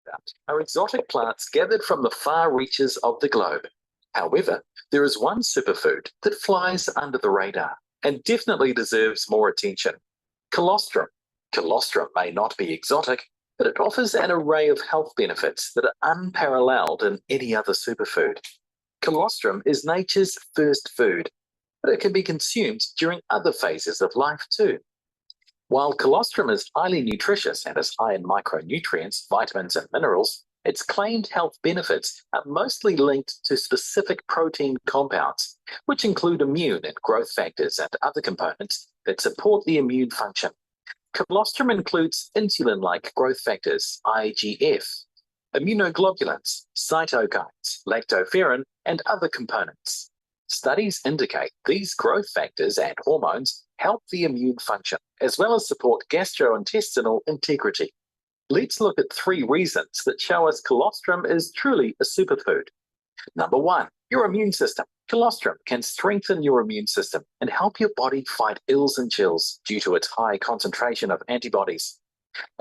about are exotic plants gathered from the far reaches of the globe. However, there is one superfood that flies under the radar and definitely deserves more attention: colostrum. Colostrum may not be exotic, but it offers an array of health benefits that are unparalleled in any other superfood. Colostrum is nature's first food, but it can be consumed during other phases of life too. While colostrum is highly nutritious and is high in micronutrients, vitamins, and minerals, its claimed health benefits are mostly linked to specific protein compounds, which include immune and growth factors and other components that support the immune function. Colostrum includes insulin-like growth factors, IGF, immunoglobulins, cytokines, lactoferrin, and other components. Studies indicate these growth factors and hormones help the immune function, as well as support gastrointestinal integrity. Let's look at 3 reasons that show us colostrum is truly a superfood. Number 1, your immune system. Colostrum can strengthen your immune system and help your body fight ills and chills due to its high concentration of antibodies.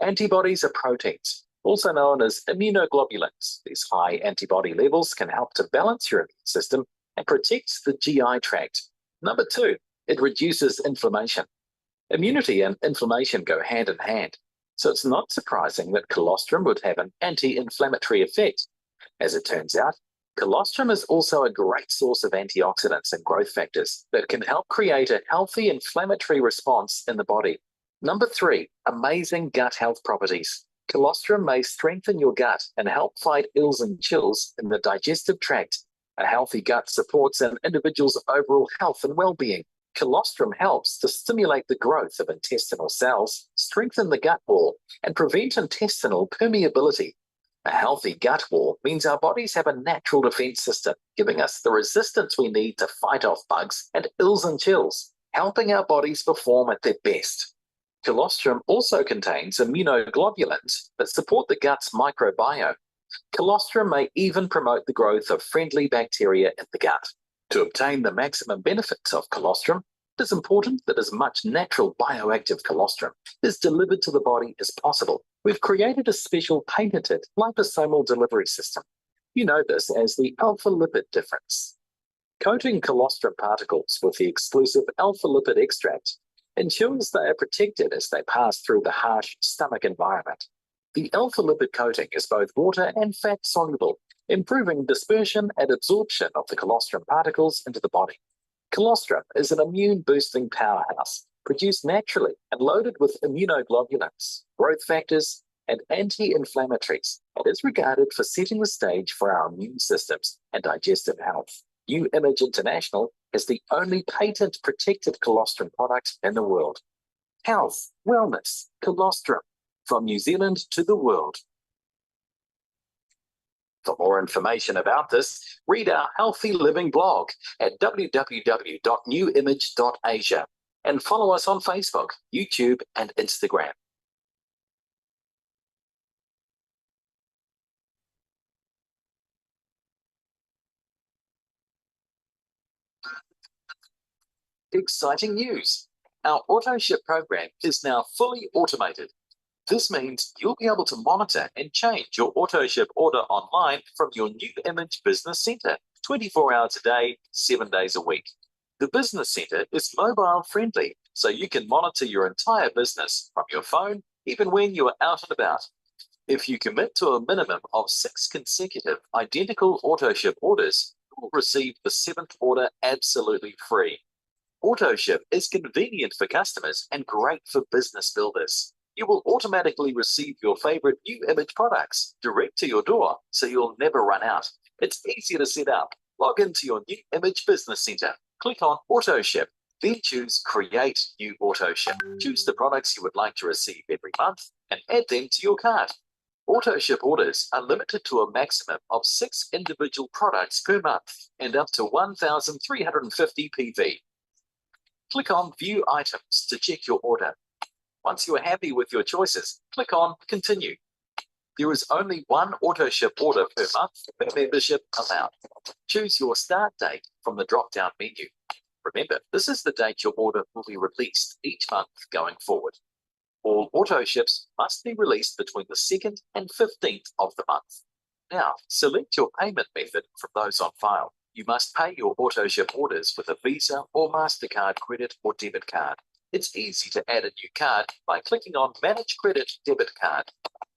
Antibodies are proteins, also known as immunoglobulins. These high antibody levels can help to balance your immune system and protect the GI tract. Number 2, it reduces inflammation. Immunity and inflammation go hand in hand, so it's not surprising that colostrum would have an anti-inflammatory effect. As it turns out, colostrum is also a great source of antioxidants and growth factors that can help create a healthy inflammatory response in the body. Number 3, amazing gut health properties. Colostrum may strengthen your gut and help fight ills and chills in the digestive tract. A healthy gut supports an individual's overall health and well-being. Colostrum helps to stimulate the growth of intestinal cells, strengthen the gut wall, and prevent intestinal permeability. A healthy gut wall means our bodies have a natural defense system, giving us the resistance we need to fight off bugs and ills and chills, helping our bodies perform at their best. Colostrum also contains immunoglobulins that support the gut's microbiome. Colostrum may even promote the growth of friendly bacteria in the gut. To obtain the maximum benefits of colostrum, it is important that as much natural bioactive colostrum is delivered to the body as possible. We've created a special patented liposomal delivery system. You know this as the alpha lipid difference. Coating colostrum particles with the exclusive alpha lipid extract ensures they are protected as they pass through the harsh stomach environment. The alpha lipid coating is both water and fat soluble, improving dispersion and absorption of the colostrum particles into the body. Colostrum is an immune-boosting powerhouse, produced naturally and loaded with immunoglobulins, growth factors, and anti-inflammatories, and is regarded for setting the stage for our immune systems and digestive health. New Image International is the only patent-protected colostrum product in the world. Health, wellness, colostrum, from New Zealand to the world. For more information about this, read our Healthy Living blog at www.newimage.asia and follow us on Facebook, YouTube, and Instagram. Exciting news! Our auto ship program is now fully automated. This means you'll be able to monitor and change your auto ship order online from your New Image Business Center, 24 hours a day, 7 days a week. The Business Center is mobile friendly, so you can monitor your entire business from your phone, even when you are out and about. If you commit to a minimum of 6 consecutive identical auto ship orders, you will receive the 7th order absolutely free. Auto ship is convenient for customers and great for business builders. You will automatically receive your favorite New Image products direct to your door, so you'll never run out. It's easy to set up. Log into your New Image Business Center. Click on Auto Ship, then choose Create New Auto Ship. Choose the products you would like to receive every month and add them to your cart. Auto ship orders are limited to a maximum of 6 individual products per month and up to 1,350 PV. Click on View Items to check your order. Once you are happy with your choices, click on Continue. There is only one auto ship order per month per membership allowed. Choose your start date from the drop-down menu. Remember, this is the date your order will be released each month going forward. All auto ships must be released between the 2nd and 15th of the month. Now, select your payment method from those on file. You must pay your auto ship orders with a Visa or MasterCard credit or debit card. It's easy to add a new card by clicking on Manage Credit Debit Card.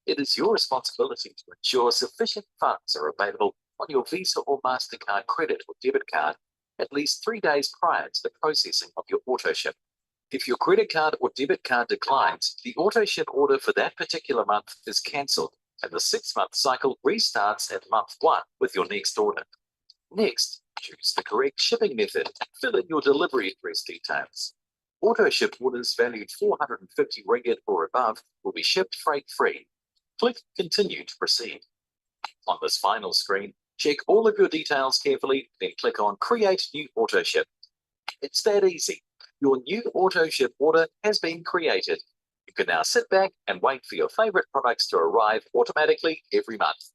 It is your responsibility to ensure sufficient funds are available on your Visa or MasterCard credit or debit card at least 3 days prior to the processing of your auto ship. If your credit card or debit card declines, the auto ship order for that particular month is cancelled, and the 6-month cycle restarts at month 1 with your next order. Next, choose the correct shipping method and fill in your delivery address details. Auto ship orders valued 450 ringgit or above will be shipped freight-free. Click Continue to proceed. On this final screen, check all of your details carefully, then click on Create New Auto Ship. It's that easy. Your new auto ship order has been created. You can now sit back and wait for your favorite products to arrive automatically every month.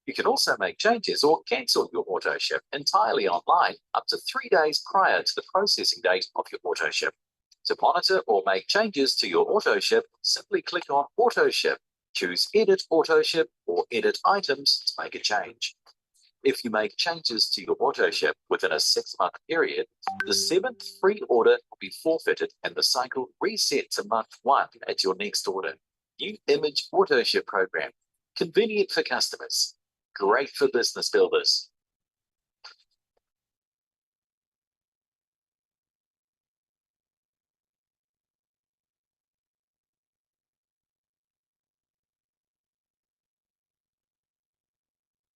You can also make changes or cancel your auto ship entirely online up to 3 days prior to the processing date of your auto ship. To monitor or make changes to your auto ship, simply click on Auto Ship, choose Edit Auto Ship or Edit Items to make a change. If you make changes to your auto ship within a 6-month period, the 7th free order will be forfeited and the cycle reset to month 1 at your next order. New Image Auto Ship Program. Convenient for customers. Great for business builders.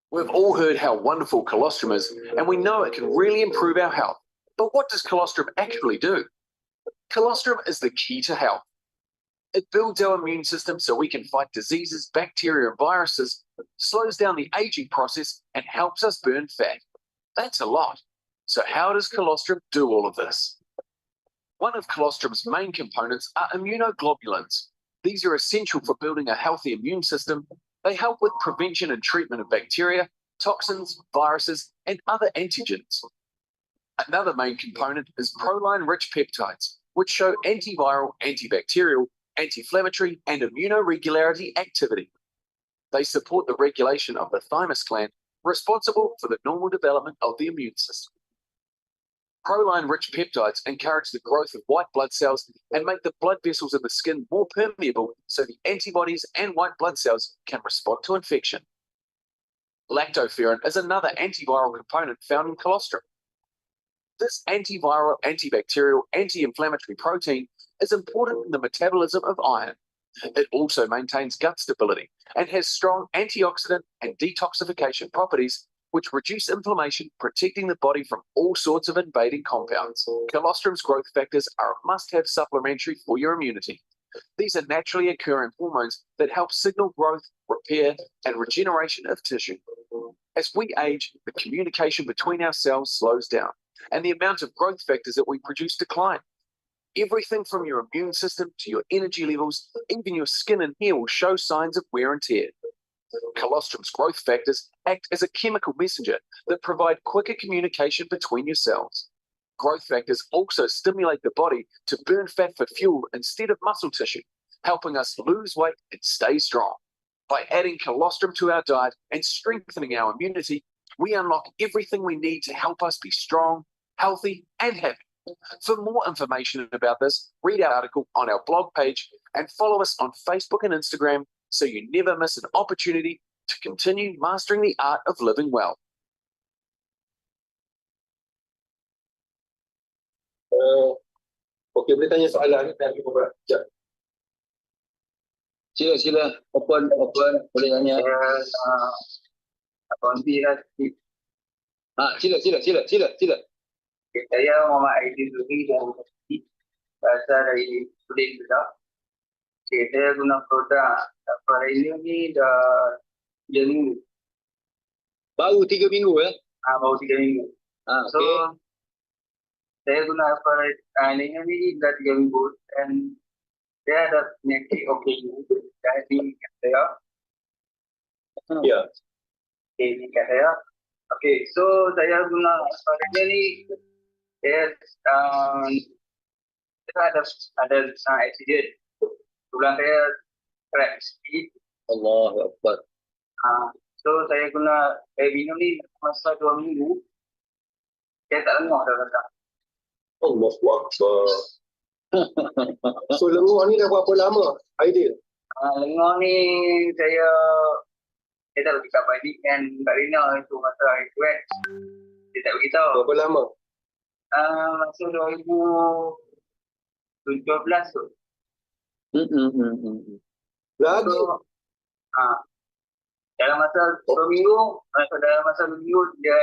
We've all heard how wonderful colostrum is, and we know it can really improve our health. But what does colostrum actually do? Colostrum is the key to health. It builds our immune system so we can fight diseases, bacteria, and viruses, slows down the aging process, and helps us burn fat. That's a lot. So how does colostrum do all of this? One of colostrum's main components are immunoglobulins. These are essential for building a healthy immune system. They help with prevention and treatment of bacteria, toxins, viruses, and other antigens. Another main component is proline-rich peptides, which show antiviral, antibacterial, anti-inflammatory, and immunoregularity activity. They support the regulation of the thymus gland, responsible for the normal development of the immune system. Proline-rich peptides encourage the growth of white blood cells and make the blood vessels in the skin more permeable so the antibodies and white blood cells can respond to infection. Lactoferrin is another antiviral component found in colostrum. This antiviral, antibacterial, anti-inflammatory protein is important in the metabolism of iron. It also maintains gut stability and has strong antioxidant and detoxification properties which reduce inflammation, protecting the body from all sorts of invading compounds. Colostrum's growth factors are a must-have supplementary for your immunity. These are naturally occurring hormones that help signal growth, repair, and regeneration of tissue. As we age, the communication between our cells slows down, and the amount of growth factors that we produce decline. Everything from your immune system to your energy levels, even your skin and hair will show signs of wear and tear. Colostrum's growth factors act as a chemical messenger that provide quicker communication between your cells. Growth factors also stimulate the body to burn fat for fuel instead of muscle tissue, helping us lose weight and stay strong. By adding colostrum to our diet and strengthening our immunity, we unlock everything we need to help us be strong, healthy, and happy. For more information about this, read our article on our blog page and follow us on Facebook and Instagram so you never miss an opportunity to continue mastering the art of living well. Okey, boleh tanya soalan dan kita sekejap. Sila, open, boleh tanya. Abang B lah. Sila. Okay, saya Muhammad Aidil Zuri dan berasal dari Kulim juga. Okay, saya guna produk hari ini dah 3 minggu. Baru 3 minggu baru 3 minggu. Okay. So, saya guna ini dah 3 minggu dan saya ada penyakit OKU dari saya. Ya. Okay, ini kat saya. Okay, so saya guna ini saya ada accident. tulang saya crack sikit. Allah Akbar. So saya minum ni masa 2 minggu. Saya tak lengah dah kata. Allah Akbar. So lengah ni dah berapa lama? Ideal. Lengah ni saya tak beritahu balik kan Kak Rina itu masa hari tu kan. Dia tak beritahu. Berapa lama? Masa 2017 tu. Lagi? So, dalam masa 2 minggu, dalam masa 2 minggu dia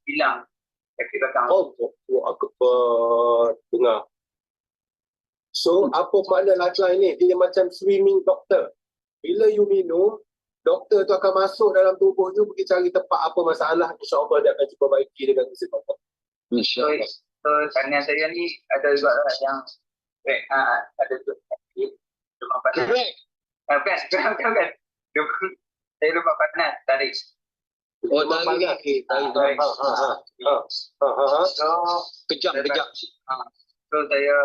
hilang. Kaki belakang. Allah Akbar. Dengar. So, apa makna lifeline ni? Dia macam swimming doctor. Bila you minum, doktor tu akan masuk dalam tubuh you, pergi cari tempat apa masalah. InsyaAllah dia akan cuba baiki dengan kesihatan. InsyaAllah. So, kanan saya ni ada juga yang ada tu. Rumah panas. Bukan. Saya rumah panas, Tarikh. Oh, Rumah panas. Tarikh. So, Kejap. So, saya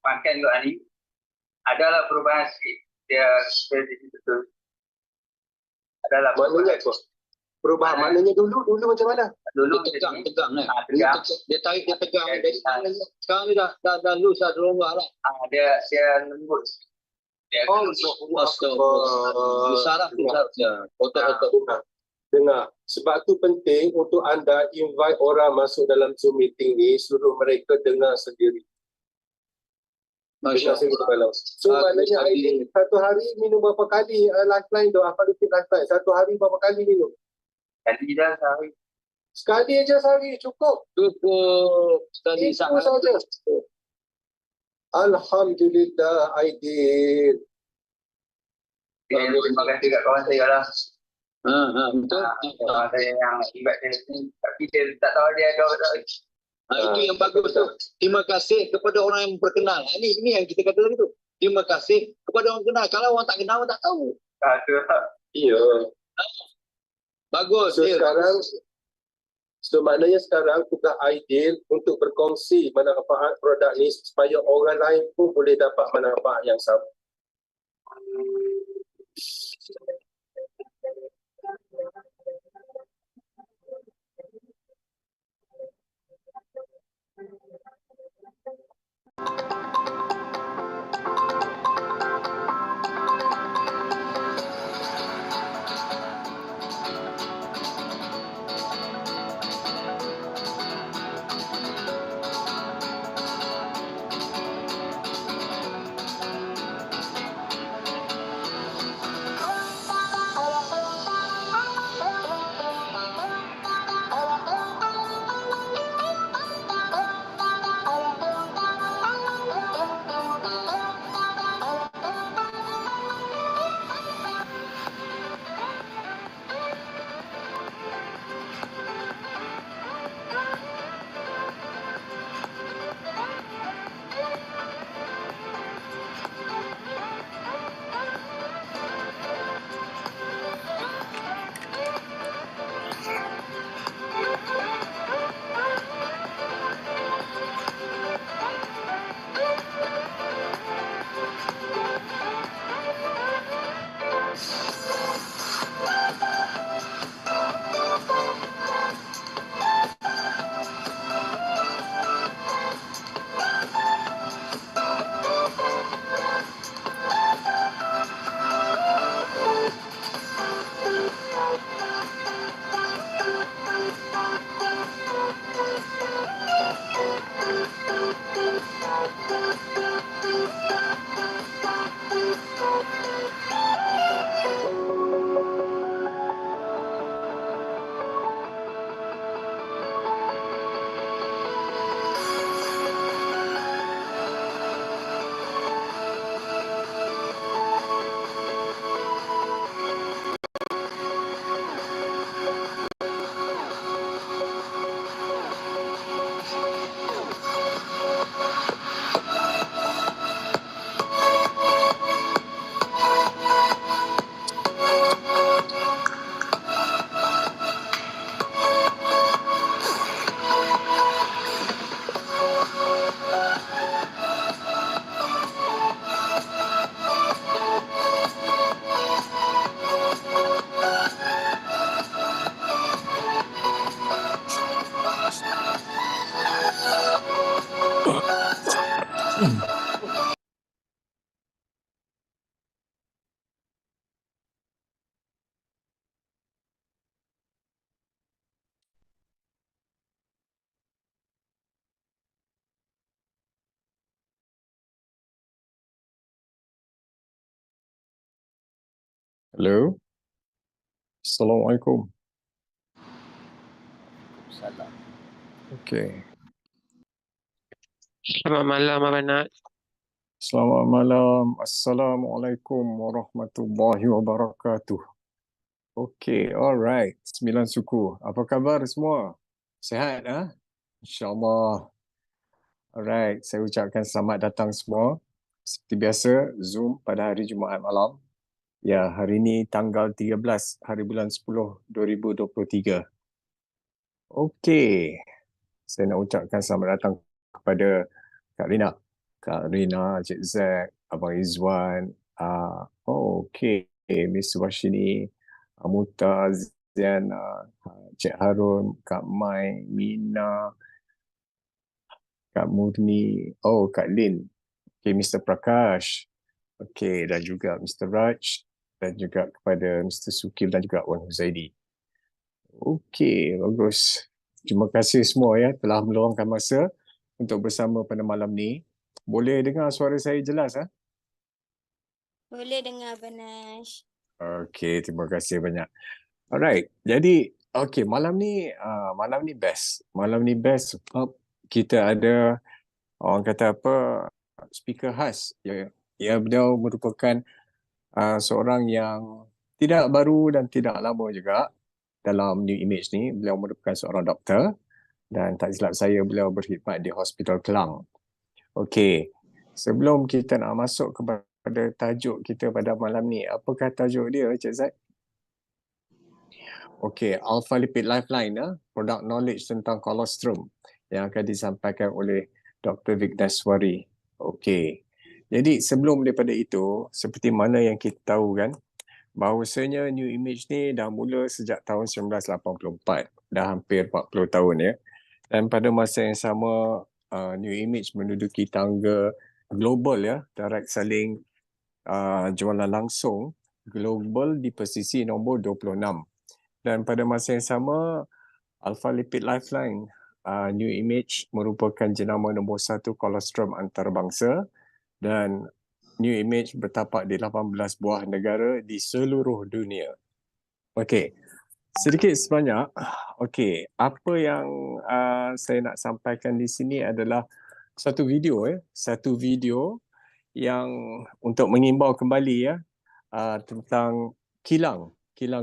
makan juga ni. Adalah perubahan sikit. Dia betul. Adalah Maknanya apa? Perubahan maknanya dulu macam mana? Dulu Dia tegang kan. tegang. Dia tarik, dia tegang. Sekarang ni dah loose dah longgar lah. Dia lembut. Saraf tu otot. Dengar. Sebab tu penting untuk anda invite orang masuk dalam Zoom meeting ni, suruh mereka dengar sendiri. Masya Allah. So maknanya ini satu hari minum berapa kali lifeline tu? Apa Lipid Lifeline? Satu hari berapa kali minum? Sekali dah sehari. Sekali aja sehari cukup. Sekali Itu saja. Alhamdulillah, Aidil. Terima kasih kat kawan saya lah. Betul. Kawan saya yang invite dia ni. Tapi dia tak tahu dia ada tak. Itu yang bagus tu. Terima kasih kepada orang yang berkenal. Ini yang kita kata tadi tu. Terima kasih kepada orang kenal. Kalau orang tak kenal, orang tak tahu. Iya. Bagus. So sekarang, maknanya sekarang tugas Aidil untuk berkongsi manfaat produk ni supaya orang lain pun boleh dapat manfaat yang sama. Hello. Assalamualaikum. Salam. Okay. Selamat malam, Abang. Selamat malam. Assalamualaikum warahmatullahi wabarakatuh. Okay, alright. 9 suku. Apa khabar semua? Sihat, ah? InsyaAllah. Alright, saya ucapkan selamat datang semua. Seperti biasa, Zoom pada hari Jumaat malam. Ya, hari ini tanggal 13 hari bulan 10 2023. Okey. Saya nak ucapkan selamat datang kepada Kak Rina, Cik Zack, Abang Izwan, okey, Miss Washini, Muta, Ziana, Cik Harun, Kak Mai, Mina, Kak Murni, Kak Lin, okey, Mr. Prakash, okey, dan juga Mr. Raj, dan juga kepada Mr. Sukil dan juga Wan Huzaidi. Okey, bagus. Terima kasih semua ya telah meluangkan masa untuk bersama pada malam ni. Boleh dengar suara saya jelas? Boleh dengar, Banas. Okey, terima kasih banyak. Alright, jadi malam ni best. Malam ni best sebab kita ada orang kata apa speaker khas. Ya, beliau merupakan seorang yang tidak baru dan tidak lama juga dalam new image ni. Beliau merupakan seorang doktor dan tak silap saya beliau berkhidmat di Hospital Kelang. Okey, sebelum kita nak masuk kepada tajuk kita pada malam ni, apakah tajuk dia, Cik Zaid? Okey, Alpha Lipid Lifeline, produk knowledge tentang Colostrum yang akan disampaikan oleh Dr. Vickneswary. Okey, jadi sebelum daripada itu, seperti mana yang kita tahu kan, bahawasanya new image ni dah mula sejak tahun 1984, dah hampir 40 tahun ya. Dan pada masa yang sama, new image menduduki tangga global ya, direct selling jualan langsung global di posisi nombor 26. Dan pada masa yang sama, Alpha Lipid Lifeline new image merupakan jenama nombor 1 Colostrum antarabangsa dan new image bertapak di 18 buah negara di seluruh dunia. Okey, sedikit sebanyak, apa yang saya nak sampaikan di sini adalah satu video yang untuk mengimbau kembali tentang kilang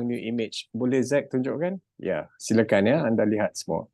new image. Boleh Zack tunjukkan? Ya, silakan ya, anda lihat semua.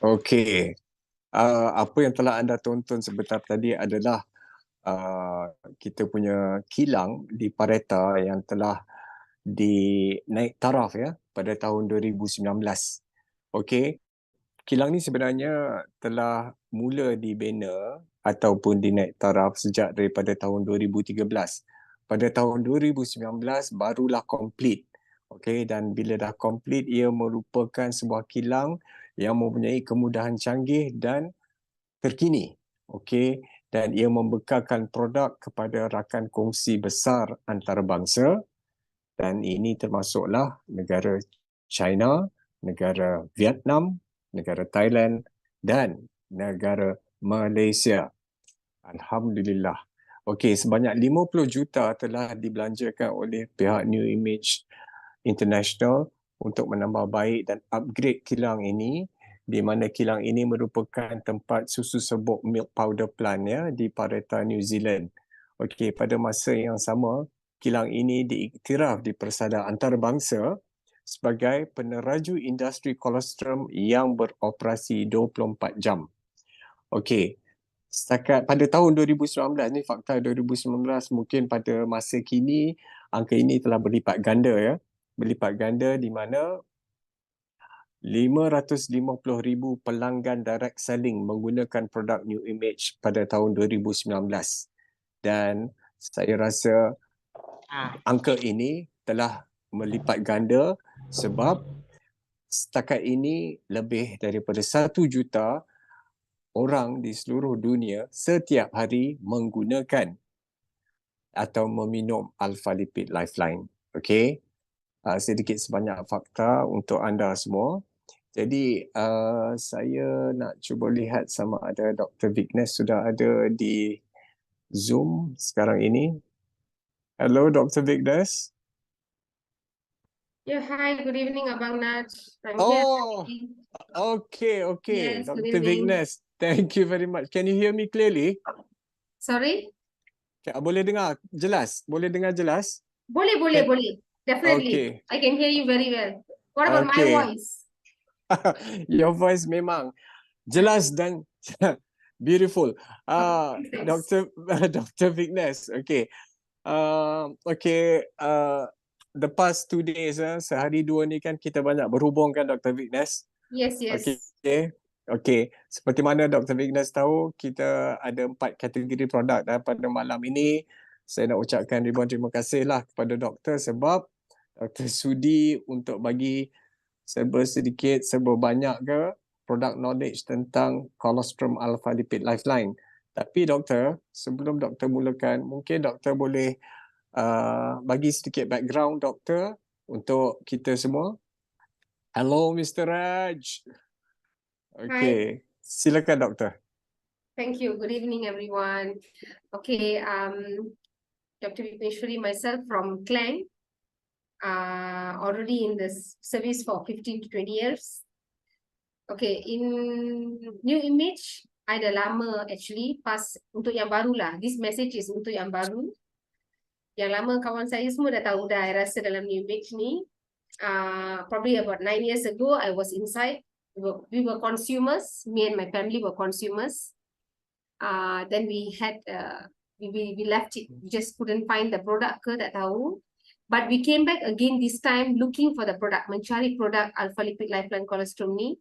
Okey. Apa yang telah anda tonton sebentar tadi adalah kita punya kilang di Pareta yang telah dinaik taraf ya pada tahun 2019. Okey. Kilang ni sebenarnya telah mula dibina ataupun dinaik taraf sejak daripada tahun 2013. Pada tahun 2019 barulah komplit. Okey, dan bila dah komplit ia merupakan sebuah kilang yang mempunyai kemudahan canggih dan terkini. Okey, dan ia membekalkan produk kepada rakan kongsi besar antarabangsa dan ini termasuklah negara China, negara Vietnam, negara Thailand dan negara Malaysia. Alhamdulillah. Okey, sebanyak 50 juta telah dibelanjakan oleh pihak New Image International untuk menambah baik dan upgrade kilang ini, di mana kilang ini merupakan tempat susu serbuk milk powder plant ya di Pareta, New Zealand. Okey, pada masa yang sama, kilang ini diiktiraf di Persada Antarabangsa sebagai peneraju industri kolostrum yang beroperasi 24 jam. Okey, setakat pada tahun 2019 ni, fakta 2019, mungkin pada masa kini angka ini telah berlipat ganda ya. Berlipat ganda di mana 550,000 pelanggan direct selling menggunakan produk New Image pada tahun 2019. Dan saya rasa angka ini telah melipat ganda sebab setakat ini lebih daripada 1 juta orang di seluruh dunia setiap hari menggunakan atau meminum Alpha Lipid Lifeline. Okey, sedikit sebanyak fakta untuk anda semua. Jadi saya nak cuba lihat sama ada Dr. Vicknes sudah ada di Zoom sekarang ini. Hello Dr. Vicknes. Yeah, hi, good evening, Abang Naj. I'm Oh, here. okay. Yes, good Dr. evening. Vicknes, thank you very much. Can you hear me clearly? Sorry? Boleh dengar jelas? Boleh dengar jelas? Boleh. Definitely. Okay. I can hear you very well. What about my Okay. voice? Your voice memang jelas dan beautiful. Thanks. Dr. Vicknes, okay. The past 2 days, sehari dua ni kan kita banyak berhubung kan Dr. Vicknes? Yes. Okay. Seperti mana Dr. Vicknes tahu, kita ada 4 kategori produk pada malam ini. Saya nak ucapkan ribuan terima kasih lah kepada doktor sebab doktor sudi untuk bagi serba sedikit, serba banyak ke produk knowledge tentang Colostrum Alpha Lipid Lifeline. Tapi doktor, sebelum doktor mulakan, mungkin doktor boleh bagi sedikit background doktor untuk kita semua. Hello Mr. Raj. Okay, silakan doktor. Thank you. Good evening, everyone. Okay, Dr. Vickneswary, myself from Klang, already in this service for 15 to 20 years. Okay, in New Image, I dah lama actually, pas untuk yang baru lah. This message is untuk yang baru. Yang lama kawan saya semua dah tahu dah, I rasa dalam New Image ni. Probably about 9 years ago, I was inside. We were consumers. Me and my family were consumers. Then we had, we left it. We just couldn't find the product ke, tak tahu. But we came back again this time looking for the product, mencari produk Alpha Lipid Lifeline Colostrum ni.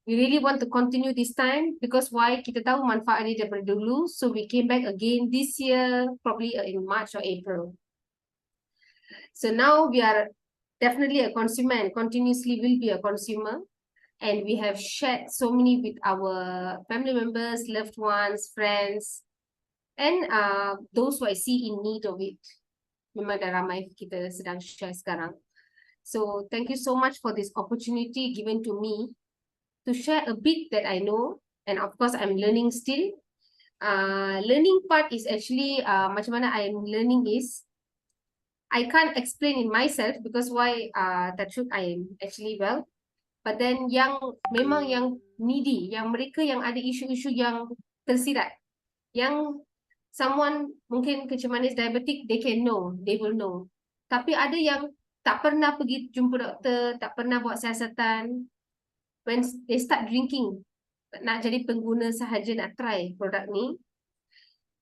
We really want to continue this time because why? Kita tahu manfaat dia daripada dulu. So we came back again this year, probably in March or April. So now we are definitely a consumer and continuously will be a consumer. And we have shared so many with our family members, loved ones, friends, and those who I see in need of it. Memang dah ramai kita sedang share sekarang. So thank you so much for this opportunity given to me to share a bit that I know, and of course I'm learning still. Learning part is actually macam mana I'm learning is I can't explain in myself because why that truth I am actually well, but then yang memang yang needy, yang mereka yang ada isu-isu yang tersirat, yang someone mungkin kecil manis diabetik, they can know, they will know. Tapi ada yang tak pernah pergi jumpa doktor, tak pernah buat siasatan. when they start drinking, nak jadi pengguna sahaja, nak try produk ni,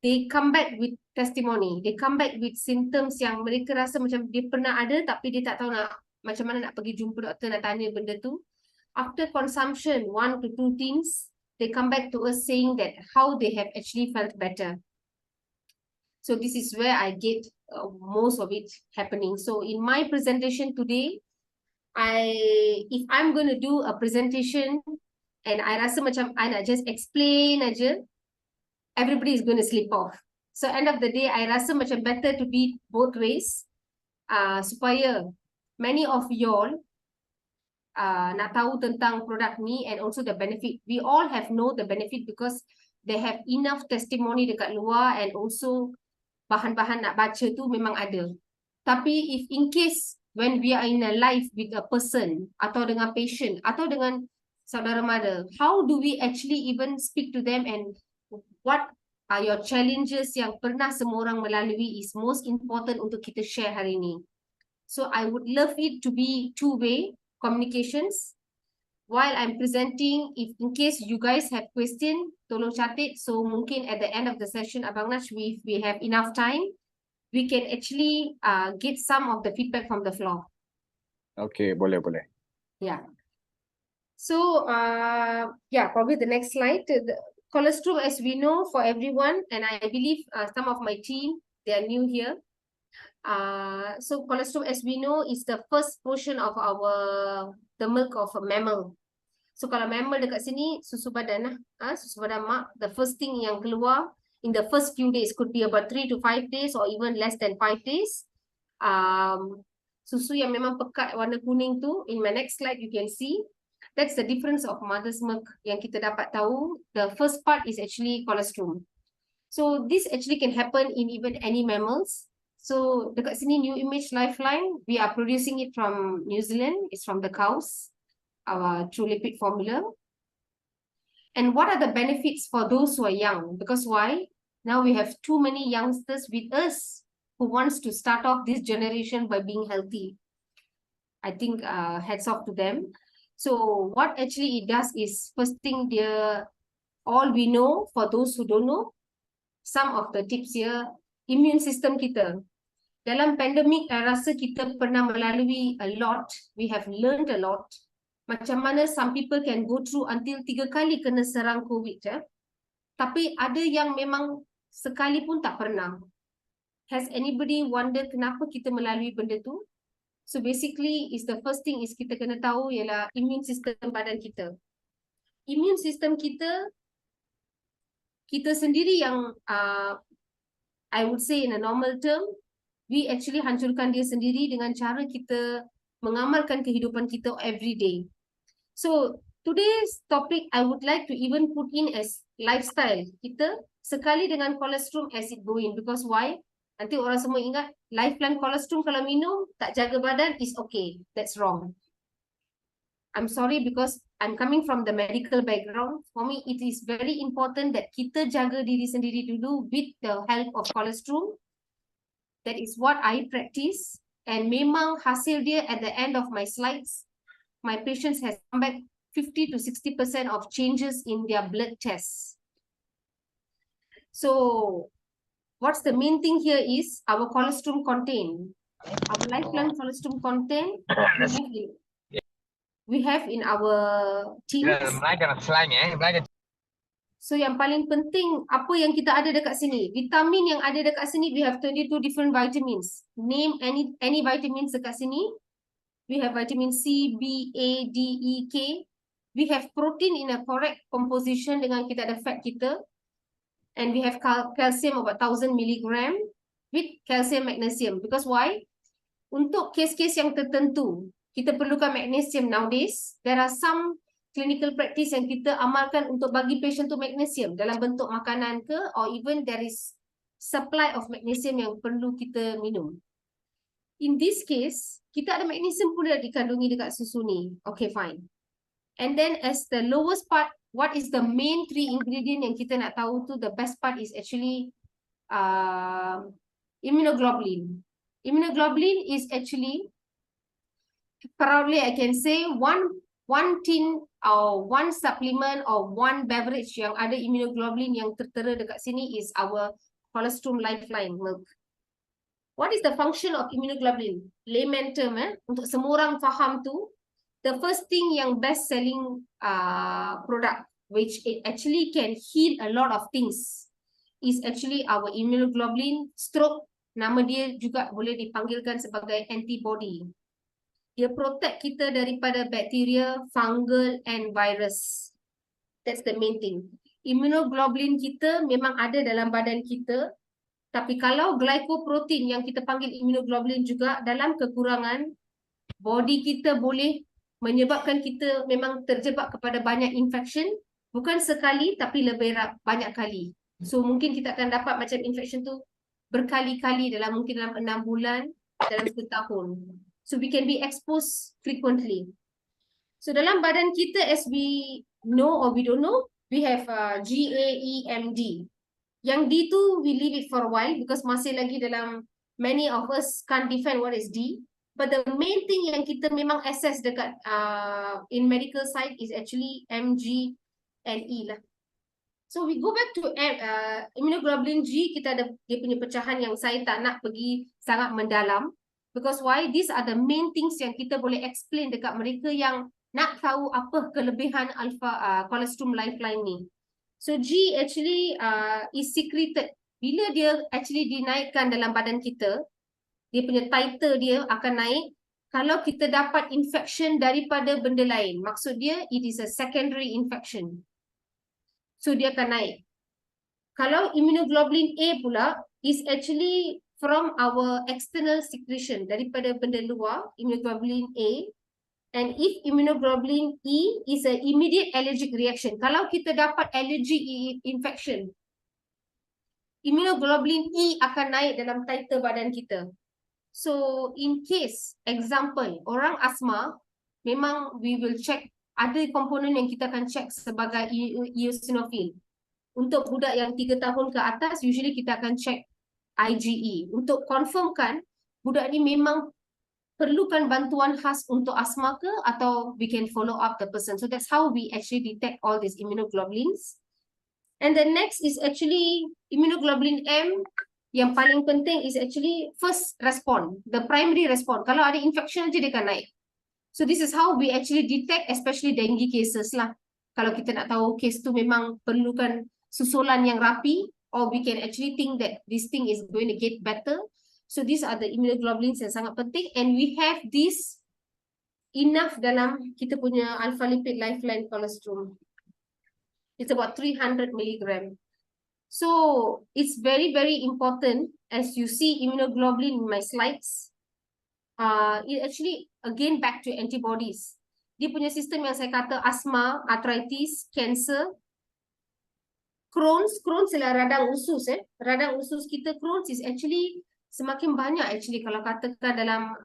they come back with testimony, they come back with symptoms yang mereka rasa macam dia pernah ada tapi dia tak tahu nak macam mana nak pergi jumpa doktor, nak tanya benda tu. After consumption 1 to 2 things, they come back to us saying that how they have actually felt better. So this is where I get most of it happening. So in my presentation today, if I'm going to do a presentation and I rasa macam I nak just explain aja, everybody is going to slip off. So end of the day, I rasa macam better to be both ways, supaya many of y'all nak tahu tentang produk ni and also the benefit. We all have know the benefit because they have enough testimony dekat luar and also bahan-bahan nak baca tu memang ada. Tapi if in case when we are in a life with a person atau dengan patient atau dengan saudara mara, how do we actually even speak to them and what are your challenges yang pernah semua orang melalui is most important untuk kita share hari ni. So I would love it to be two-way communications. While I'm presenting, if in case you guys have question, tolong catat. So mungkin at the end of the session, Abang Naj, if we have enough time, we can actually get some of the feedback from the floor. Okay, boleh. Yeah. So yeah, probably the next slide. The Colostrum, as we know for everyone, and I believe some of my team, they are new here. So Colostrum, as we know, is the first portion of the milk of a mammal. So kalau mammal dekat sini, susu badan lah, susu badan mak, the first thing yang keluar in the first few days, could be about 3 to 5 days or even less than 5 days. Susu yang memang pekat warna kuning tu, in my next slide you can see, that's the difference of mother's milk yang kita dapat tahu. The first part is actually colostrum. So this actually can happen in even any mammals. So dekat sini New Image Lifeline, we are producing it from New Zealand. It's from the cows, our true lipid formula. And what are the benefits for those who are young? Because why? Now we have too many youngsters with us who wants to start off this generation by being healthy. I think hats off to them. So what actually it does is, first thing, all we know, for those who don't know, some of the tips here, immune system kita. Dalam pandemic, I rasa kita pernah melalui a lot. We have learned a lot. Macam mana some people can go through until 3 kali kena serang COVID. Tapi ada yang memang sekali pun tak pernah. Has anybody wonder kenapa kita melalui benda tu? So basically, is the first thing is kita kena tahu ialah immune system badan kita. Immune system kita sendiri yang I would say in a normal term, we actually hancurkan dia sendiri dengan cara kita mengamalkan kehidupan kita every day. So today's topic I would like to even put in as lifestyle kita sekali dengan colostrum as it go in, because why? Nanti orang semua ingat Lifeline colostrum kalau minum tak jaga badan is okay. That's wrong. I'm sorry because I'm coming from the medical background. For me, it is very important that kita jaga diri sendiri dulu with the help of colostrum. That is what I practice. And memang hasil dia at the end of my slides, my patients has come back 50 to 60% of changes in their blood tests. So what's the main thing here is our colostrum content. Our Lifeline colostrum content we have in our teams. So yang paling penting, apa yang kita ada dekat sini? Vitamin yang ada dekat sini, we have 22 different vitamins. Name any vitamins dekat sini. We have vitamin C, B, A, D, E, K. We have protein in a correct composition dengan kita ada fat kita. And we have calcium about 1000 milligram with calcium magnesium. Because why? Untuk kes-kes yang tertentu, kita perlukan magnesium nowadays. There are some clinical practice yang kita amalkan untuk bagi patient tu magnesium dalam bentuk makanan ke, or even there is supply of magnesium yang perlu kita minum. In this case, kita ada magnesium pula dikandungi dekat susu ni. Okay, fine. And then as the lowest part, what is the main 3 ingredient yang kita nak tahu tu, the best part is actually immunoglobulin. Immunoglobulin is actually, proudly I can say, one tin one supplement or one beverage yang ada immunoglobulin yang tertera dekat sini is our Colostrum Lifeline milk. What is the function of immunoglobulin? Layman term, untuk semua orang faham tu, the first thing yang best selling product which it actually can heal a lot of things is actually our immunoglobulin stroke. Nama dia juga boleh dipanggilkan sebagai antibody. Dia protect kita daripada bakteria, fungal and virus. That's the main thing. Immunoglobulin kita memang ada dalam badan kita, tapi kalau glycoprotein yang kita panggil immunoglobulin juga dalam kekurangan, body kita boleh menyebabkan kita memang terjebak kepada banyak infection, bukan sekali tapi lebih banyak kali. So mungkin kita akan dapat macam infection tu berkali-kali mungkin dalam 6 bulan, dalam setahun. So we can be exposed frequently. So dalam badan kita, as we know or we don't know, we have GAEMD. Yang D tu we leave it for a while because masih lagi dalam, many of us can't define what is D. But the main thing yang kita memang assess dekat in medical side is actually M, G and E lah. So we go back to immunoglobulin G, kita ada dia punya pecahan yang saya tak nak pergi sangat mendalam. Because why? These are the main things yang kita boleh explain dekat mereka yang nak tahu apa kelebihan Colostrum Lifeline ni. So G actually is secreted. Bila dia actually dinaikkan dalam badan kita, dia punya titer dia akan naik kalau kita dapat infection daripada benda lain. Maksud dia, it is a secondary infection. So dia akan naik. Kalau immunoglobulin A pula is actually from our external secretion, daripada benda luar, immunoglobulin A. And if immunoglobulin E is an immediate allergic reaction. Kalau kita dapat allergy infection, immunoglobulin E akan naik dalam titer badan kita. So in case, example, orang asma, memang we will check, ada komponen yang kita akan check sebagai eosinophil. Untuk budak yang 3 tahun ke atas, usually kita akan check IgE. Untuk confirmkan, budak ni memang perlukan bantuan khas untuk asma ke, atau we can follow up the person. So that's how we actually detect all these immunoglobulins. And the next is actually immunoglobulin M. Yang paling penting is actually first respond, the primary respond. Kalau ada infection je dia akan naik. So this is how we actually detect, especially dengue cases lah. Kalau kita nak tahu case tu memang perlukan susulan yang rapi, or we can actually think that this thing is going to get better. So these are the immunoglobulins yang sangat penting, and we have this enough dalam kita punya alpha lipid lifeline colostrum. It's about 300 milligram. So it's very, very important, as you see immunoglobulin in my slides. It actually, again, back to antibodies. Dia punya sistem yang saya kata asma, arthritis, cancer, Crohn's ialah radang usus. Radang usus kita, Crohn's is actually semakin banyak actually kalau katakan dalam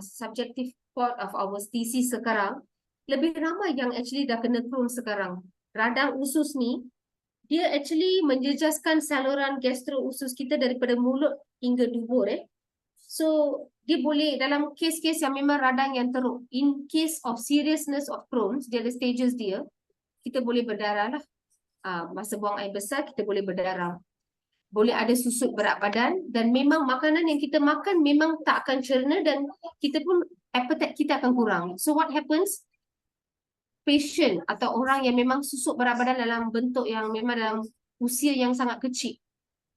subjective part of our thesis sekarang, lebih ramai yang actually dah kena Crohn's sekarang. Radang usus ni, dia actually menjejaskan saluran gastro-usus kita daripada mulut hingga dubur. So, dia boleh dalam kes-kes yang memang radang yang teruk, in case of seriousness of Crohn's, dia ada stages dia, kita boleh berdarah lah. Masa buang air besar, kita boleh berdarah. Boleh ada susut berat badan, dan memang makanan yang kita makan memang tak akan cerna, dan kita pun, appetite kita akan kurang. So, what happens? Patient atau orang yang memang susut berat badan dalam bentuk yang memang dalam usia yang sangat kecil,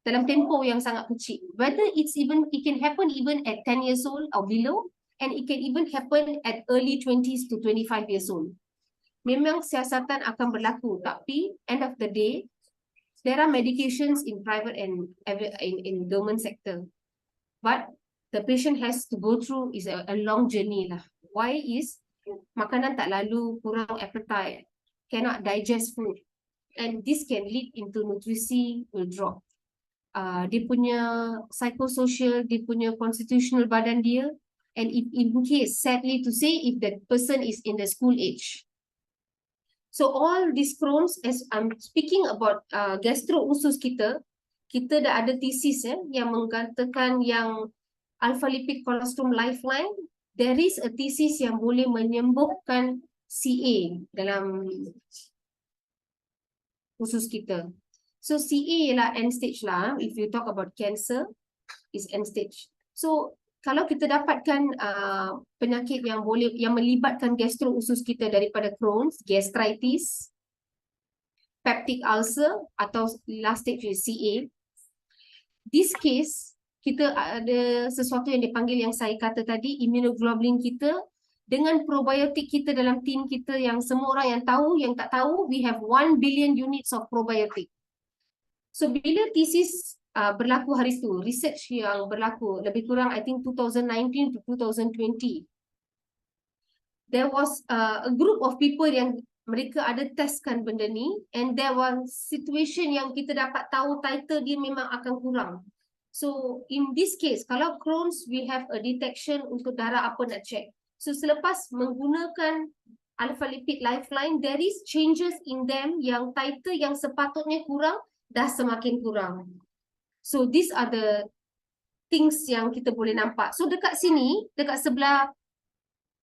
dalam tempoh yang sangat kecil, whether it can happen even at 10 years old or below, and it can even happen at early 20s to 25 years old. Memang siasatan akan berlaku, tapi end of the day, there are medications in private and in government sector, but the patient has to go through is a long journey lah. Why is makanan tak lalu, kurang appetite, cannot digest food, and this can lead into nutrisi will drop. Dia punya psychosocial, dia punya constitutional badan dia, and if in case, sadly to say, if that person is in the school age. So all these Crohn's, as I'm speaking about gastro-usus kita dah ada thesis yang mengatakan yang alpha lipid colostrum lifeline, there is a thesis yang boleh menyembuhkan CA dalam usus kita. So CA ialah end stage lah. If you talk about cancer, is end stage. So kalau kita dapatkan penyakit yang melibatkan gastro usus kita daripada Crohn's, gastritis, peptic ulcer atau last stage is CA. This case, kita ada sesuatu yang dipanggil yang saya kata tadi, immunoglobulin kita dengan probiotik kita dalam tim kita yang semua orang yang tahu, yang tak tahu, we have 1 billion units of probiotic. So bila thesis berlaku hari itu, research yang berlaku lebih kurang I think 2019 to 2020, there was a group of people yang mereka ada testkan benda ni, and there was situation yang kita dapat tahu title dia memang akan kurang. So in this case, kalau Crohn's, we have a detection untuk darah apa nak check. So selepas menggunakan Alpha Lipid Lifeline, there is changes in them yang title yang sepatutnya kurang dah semakin kurang. So these are the things yang kita boleh nampak. So dekat sini, dekat sebelah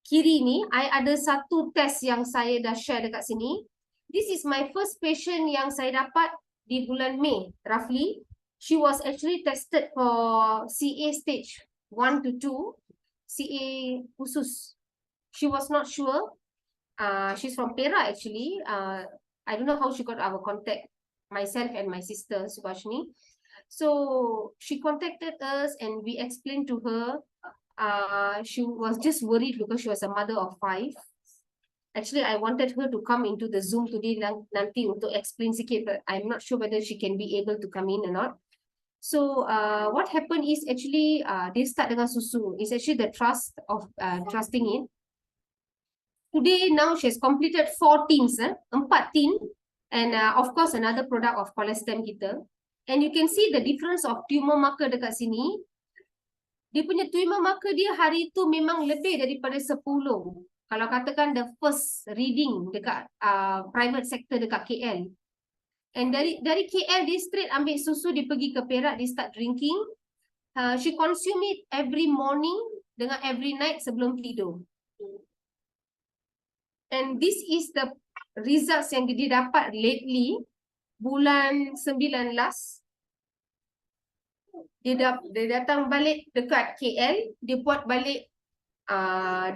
kiri ni, I ada satu test yang saya dah share dekat sini. This is my first patient yang saya dapat di bulan Mei, roughly. She was actually tested for CA stage 1 to 2, CA usus. She was not sure. She's from Perak actually. I don't know how she got our contact, myself and my sister, Subhashini. So she contacted us and we explained to her. She was just worried because she was a mother of 5. Actually, I wanted her to come into the Zoom today nanti untuk explain sikit, but I'm not sure whether she can be able to come in or not. So what happened is actually dia start dengan susu. It's actually the trust of trusting it. Today now she has completed 4 teams, 4 team, and of course another product of Colostrum kita. And you can see the difference of tumor marker dekat sini. Dia punya tumor marker dia hari itu memang lebih daripada 10. Kalau katakan the first reading dekat private sector dekat KL. And dari KL dia straight ambil susu, dia pergi ke Perak, dia start drinking. She consume it every morning dengan every night sebelum tidur. And this is the results yang dia dapat lately, bulan 19. Dia datang balik dekat KL, dia buat balik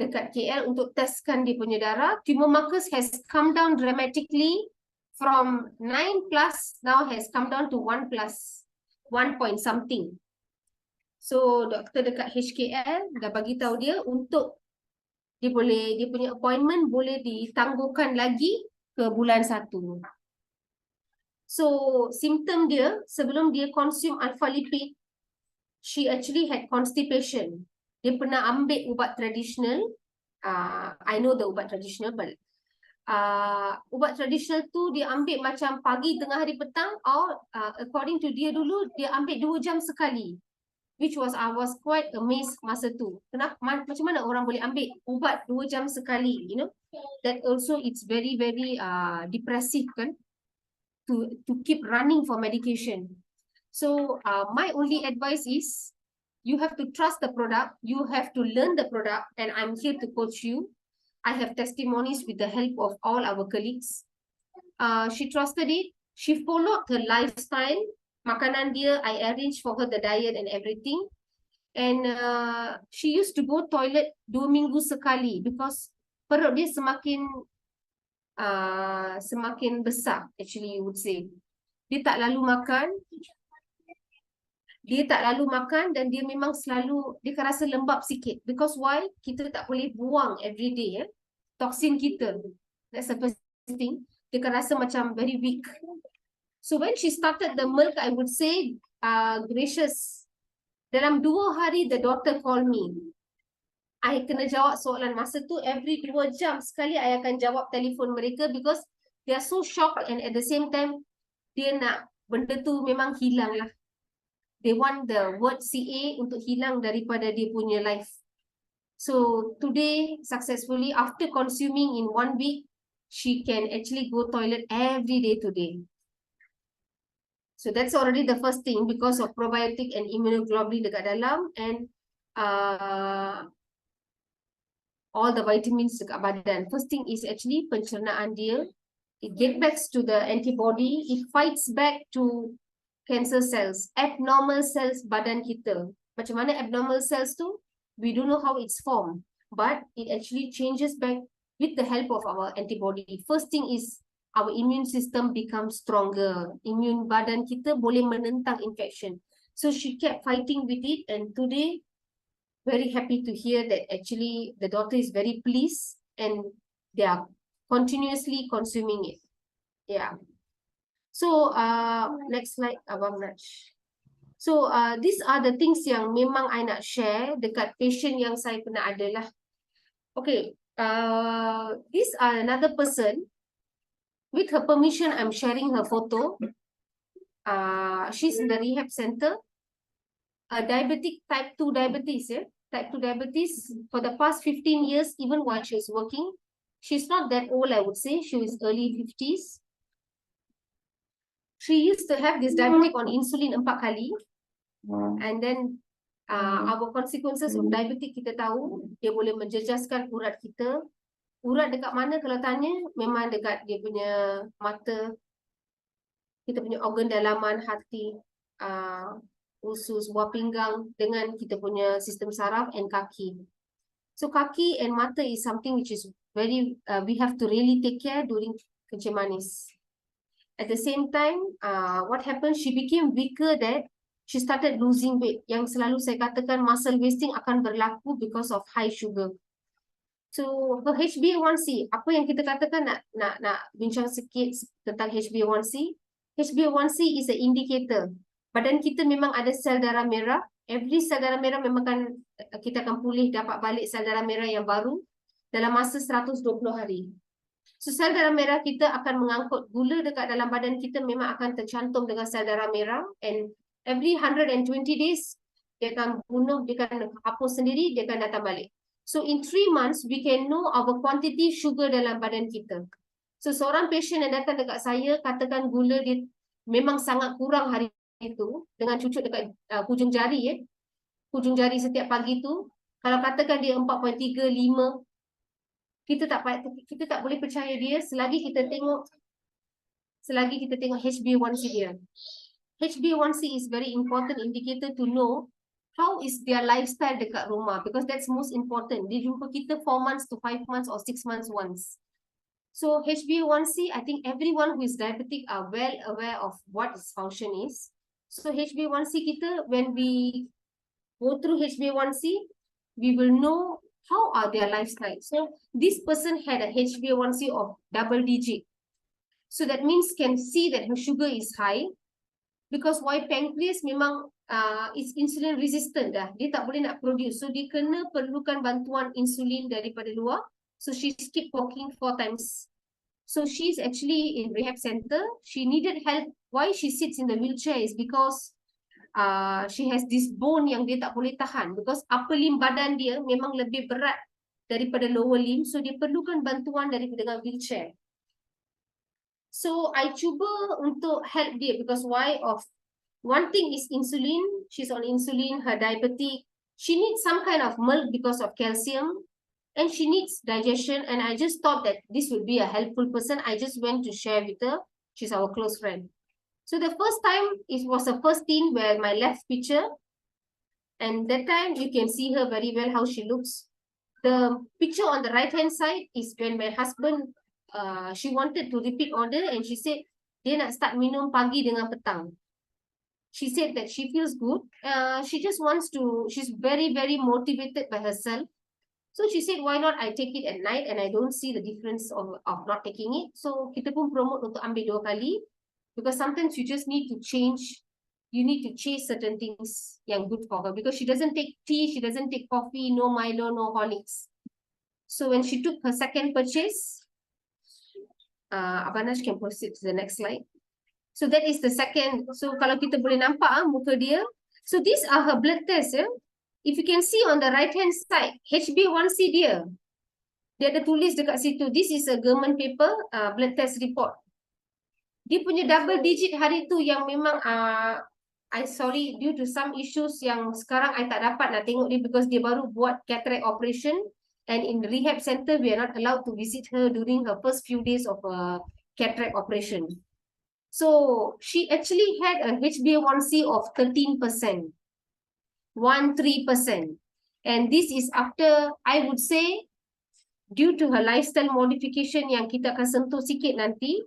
dekat KL untuk testkan dia punya darah. Tumor markers has come down dramatically from 9 plus, now has come down to 1 plus, 1 point something. So doktor dekat HKL dah bagi tahu dia untuk dia punya appointment boleh ditangguhkan lagi ke bulan 1. So simptom dia sebelum dia consume alpha lipid, she actually had constipation. Dia pernah ambil ubat tradisional. I know the ubat tradisional, but ubat tradisional tu dia ambil macam pagi, tengah hari, petang, or according to dia dulu dia ambil 2 jam sekali, which was I was quite amazed masa tu. Kenapa macam mana orang boleh ambil ubat 2 jam sekali, you know? That also it's very depressive kan, to keep running for medication. So my only advice is you have to trust the product, you have to learn the product, and I'm here to coach you. I have testimonies with the help of all our colleagues. She trusted it. She followed her lifestyle. Makanan dia, I arranged for her the diet and everything. And she used to go toilet 2 minggu sekali because perut dia semakin besar, actually you would say. Dia tak lalu makan. Dan dia memang selalu, dia rasa lembab sikit. Because why? Kita tak boleh buang every day, toksin kita. That's the first thing. Dia rasa macam very weak. So when she started the milk, I would say, gracious. Dalam 2 hari, the doctor called me. I kena jawab soalan. Masa tu, every 2 jam sekali, I akan jawab telefon mereka because they are so shocked and at the same time, dia nak benda tu memang hilang lah. They want the word CA untuk hilang daripada dia punya life. So today, successfully, after consuming in 1 week, she can actually go toilet every day today. So that's already the first thing because of probiotic and immunoglobulin dekat dalam, and all the vitamins dekat badan. First thing is actually pencernaan dia. It gets back to the antibody. It fights back to cancer cells, abnormal cells badan kita. Macam mana abnormal cells tu? We don't know how it's formed, but it actually changes back with the help of our antibody. First thing is our immune system becomes stronger. Immune badan kita boleh menentang infection. So she kept fighting with it, and today, very happy to hear that actually the daughter is very pleased and they are continuously consuming it. Yeah. So next slide, Abang Naj. So these are the things yang memang I nak share dekat patient yang saya pernah ada lah. Okay, this another person. With her permission, I'm sharing her photo. She's in the rehab center. Diabetic, type 2 diabetes, yeah? Type 2 diabetes for the past 15 years, even while she was working. She's not that old, I would say. She was early 50s. She used to have this diabetic on insulin 4 kali. And then our consequences of diabetic kita tahu, dia boleh menjejaskan urat kita. Urat dekat mana kalau tanya, memang dekat dia punya mata, kita punya organ dalaman, hati, usus, buah pinggang dengan kita punya sistem saraf and kaki. So kaki and mata is something which is very, we have to really take care during kencing manis. At the same time, what happened, she became weaker that she started losing weight. Yang selalu saya katakan muscle wasting akan berlaku because of high sugar. So her HbA1c, apa yang kita katakan nak bincang sikit tentang HbA1c. HbA1c is an indicator. Badan kita memang ada sel darah merah. Every sel darah merah memang kita akan pulih dapat balik sel darah merah yang baru dalam masa 120 hari. So sel darah merah kita akan mengangkut gula dekat dalam badan kita, memang akan tercantum dengan sel darah merah, and every 120 days dia akan bunuh, dia akan hapus sendiri, dia akan datang balik. So in 3 months, we can know our quantity sugar dalam badan kita. So seorang patient yang datang dekat saya, katakan gula dia memang sangat kurang hari itu, dengan cucuk dekat hujung jari, hujung jari setiap pagi tu, kalau katakan dia 4.3, 5, kita tak boleh percaya dia selagi kita tengok HbA1c dia. HbA1c is very important indicator to know how is their lifestyle dekat rumah, because that's most important. Dia jumpa kita 4 months to 5 months or 6 months once. So HbA1c, I think everyone who is diabetic are well aware of what its function is. So HbA1c kita, when we go through HbA1c, we will know how are their lifestyle. So this person had a HbA1c of double digit. So that means can see that her sugar is high. Because why pancreas memang is insulin resistant dah. Dia tak boleh nak produce. So dia kena perlukan bantuan insulin daripada luar. So she keep walking 4 times. So she's actually in rehab center. She needed help. Why she sits in the wheelchair is because she has this bone yang dia tak boleh tahan. Because upper limb badan dia memang lebih berat daripada lower limb. So dia perlukan bantuan daripada wheelchair. So I cuba untuk help dia because why of one thing is insulin. She's on insulin, her diabetic. She needs some kind of milk because of calcium, and she needs digestion. And I just thought that this would be a helpful person. I just went to share with her. She's our close friend. So the first time, it was the first thing where my left picture, and that time you can see her very well how she looks. The picture on the right hand side is when my husband, she wanted to repeat order, and she said dia nak start minum pagi dengan petang. She said that she feels good. She just wants to, she's very, very motivated by herself. So she said, why not I take it at night and I don't see the difference of not taking it. So kita pun promote untuk ambil 2 kali. Because sometimes you just need to change, you need to chase certain things yang good for her. Because she doesn't take tea, she doesn't take coffee, no Milo, no Horlicks. So when she took her second purchase, Abang Naj can proceed to the next slide. So that is the second. So kalau kita boleh nampak muka dia. So these are her blood tests. If you can see on the right hand side, HbA1c dia ada tulis dekat situ. This is a government paper, blood test report. Dia punya double digit hari tu yang memang sorry, due to some issues yang sekarang I tak dapat nak tengok dia because dia baru buat cataract operation. And in the rehab center, we are not allowed to visit her during her first few days of cataract operation. So she actually had a HbA1c of 13%, 13%. And this is after, I would say, due to her lifestyle modification yang kita akan sentuh sikit nanti.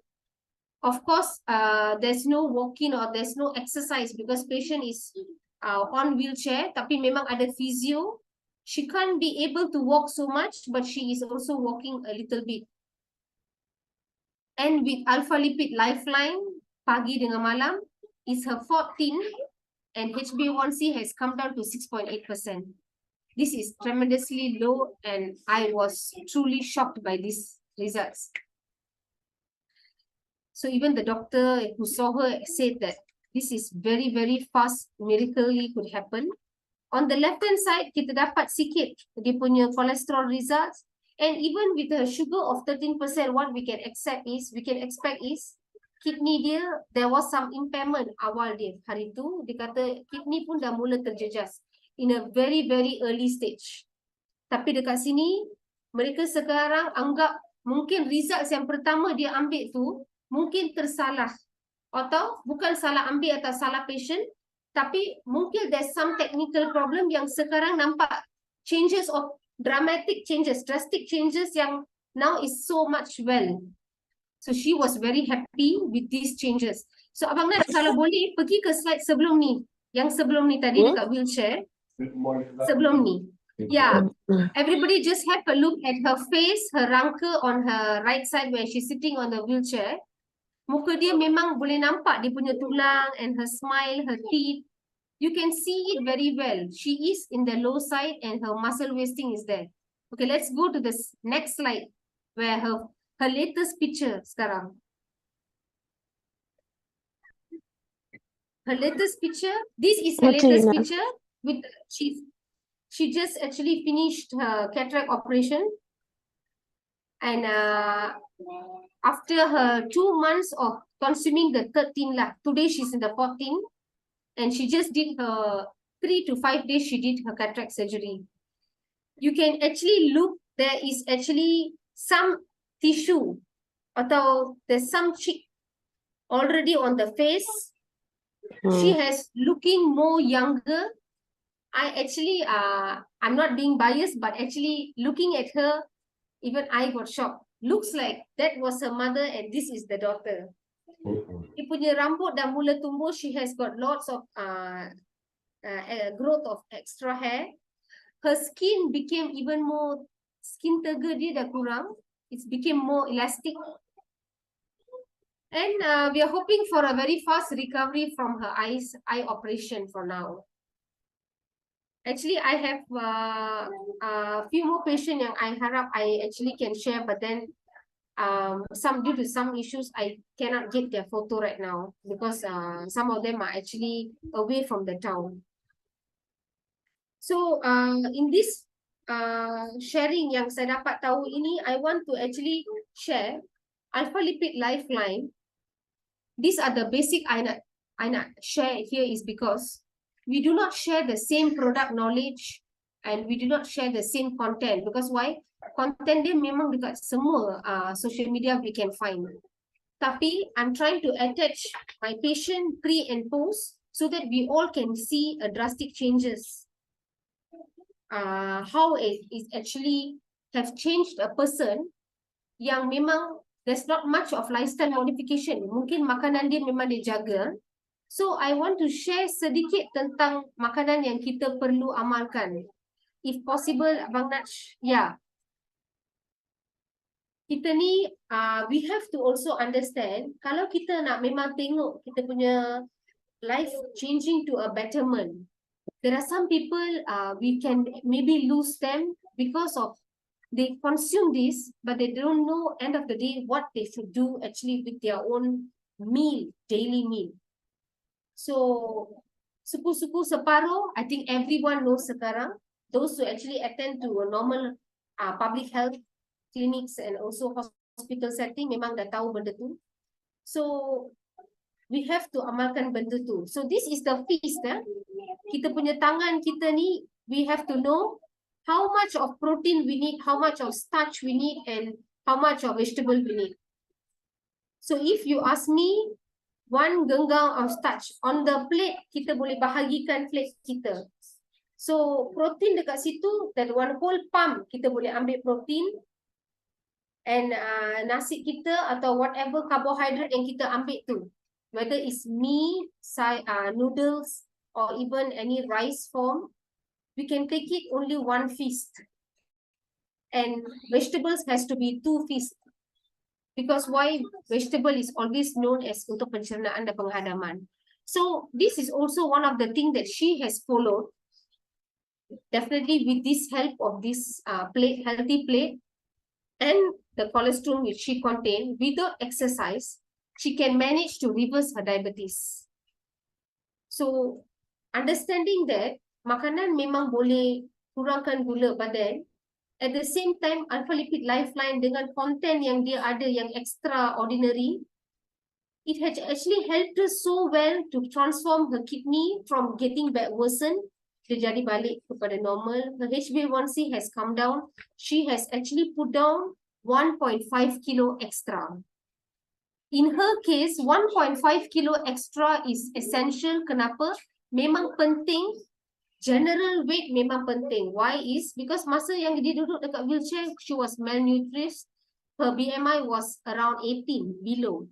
Of course, there's no walking or there's no exercise because patient is on wheelchair, tapi memang ada physio. She can't be able to walk so much, but she is also walking a little bit. And with Alpha Lipid Lifeline, pagi dengan malam, is her 14, and HbA1c has come down to 6.8%. This is tremendously low, and I was truly shocked by these results. So even the doctor who saw her said that this is very, very fast, miraculously could happen. On the left-hand side, kita dapat sikit dia punya cholesterol results. And even with a sugar of 13%, what we can expect is kidney dia, there was some impairment awal dia. Hari tu, dia kata kidney pun dah mula terjejas in a very, very early stage. Tapi dekat sini, mereka sekarang anggap mungkin results yang pertama dia ambil tu, mungkin tersalah. Atau bukan salah ambil atau salah patient, tapi mungkin there's some technical problem yang sekarang nampak changes of drastic changes yang now is so much well. So she was very happy with these changes. So Abang Nat, kalau boleh pergi ke slide sebelum ni. Yang sebelum ni tadi dekat wheelchair. Sebelum ni. Yeah. Everybody just have a look at her face, her rangka on her right side where she's sitting on the wheelchair. Muka dia memang boleh nampak dia punya tulang and her smile, her teeth. You can see it very well. She is in the low side and her muscle wasting is there. Okay, let's go to the next slide where her latest picture sekarang. Her latest picture. This is her latest picture. With she just actually finished her cataract operation. And after her 2 months of consuming the 13 lah, today she's in the 14, and she just did her 3 to 5 days she did her cataract surgery. You can actually look, there is actually some tissue atau there's some cheek already on the face. She has looking more younger. I actually, I'm not being biased, but actually looking at her, even I got shocked. Looks like that was her mother and this is the daughter. Dia punya rambut dah mula tumbuh. She has got lots of growth of extra hair. Her skin became even more, skin tegar dia dah kurang. It became more elastic. And we are hoping for a very fast recovery from her eye operation for now. Actually, I have a few more patients yang I harap I actually can share, but then due to some issues, I cannot get their photo right now because some of them are actually away from the town. So in this sharing yang saya dapat tahu ini, I want to actually share Alpha Lipid Lifeline. These are the basic I nak share here is because we do not share the same product knowledge and we do not share the same content. Because why? Content dia memang dekat semua social media we can find. Tapi I'm trying to attach my patient pre and post so that we all can see a drastic changes. How it is actually have changed a person yang memang there's not much of lifestyle modification. Mungkin makanan dia memang dia jaga. So I want to share sedikit tentang makanan yang kita perlu amalkan. If possible, Abang Nat, yeah. Kita ni, we have to also understand, kalau kita nak memang tengok kita punya life changing to a betterment, there are some people, we can maybe lose them because of they consume this, but they don't know end of the day what they should do actually with their own meal, daily meal. So, suku-suku separuh, I think everyone knows sekarang. Those who actually attend to a normal public health clinics and also hospital setting memang dah tahu benda tu. So, we have to amalkan benda tu. So, this is the feast. Kita punya tangan kita ni, we have to know how much of protein we need, how much of starch we need, and how much of vegetable we need. So if you ask me, 1 genggam of starch on the plate, kita boleh bahagikan plate kita. So protein dekat situ, that 1 whole palm kita boleh ambil protein, and nasi kita atau whatever carbohydrate yang kita ambil tu, whether it's meat, noodles, or even any rice form, we can take it only 1 feast. And vegetables has to be 2 feast. Because why? Vegetable is always known as untuk pencernaan dan penghadaman. So this is also one of the things that she has followed. Definitely with this help of this plate, healthy plate, and the colostrum which she contained, without exercise, she can manage to reverse her diabetes. So understanding that makanan memang boleh kurangkan gula badan, at the same time Alpha Lipid Lifeline dengan konten yang dia ada yang extraordinary, it has actually helped her so well to transform her kidney from getting back worsen, dia jadi balik kepada normal. Her HbA1c has come down. She has actually put down 1.5 kilo extra. In her case, 1.5 kilo extra is essential. Kenapa? Memang penting. General weight memang penting. Why is? Because masa yang dia duduk dekat wheelchair, she was malnourished. Her BMI was around 18, below.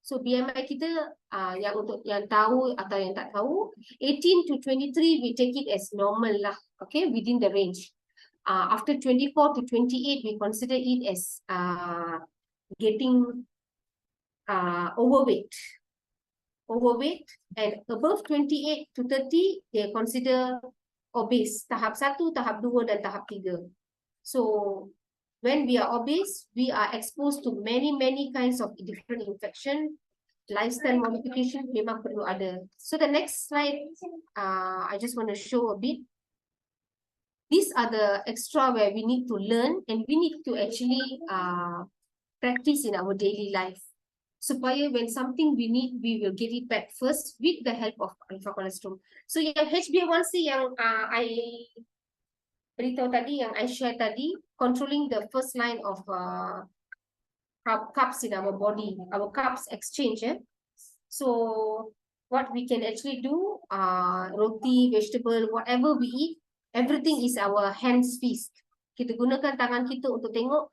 So BMI kita, yang untuk yang tahu atau yang tak tahu, 18 to 23, we take it as normal lah. Okay, within the range. After 24 to 28, we consider it as getting overweight. Overweight, and above 28 to 30, they consider obese. Tahap 1, tahap 2, dan tahap 3. So when we are obese, we are exposed to many kinds of different infection. Lifestyle modification memang perlu ada. So the next slide, I just want to show a bit. These are the extra where we need to learn, and we need to actually practice in our daily life. Supaya when something we need, we will get it back first with the help of alpha colostrum. So yang HbA1c yang I beritahu tadi, yang I share tadi, controlling the first line of carbs in our body, our carbs exchange. So what we can actually do, roti, vegetable, whatever we eat, everything is our hands feast. Kita gunakan tangan kita untuk tengok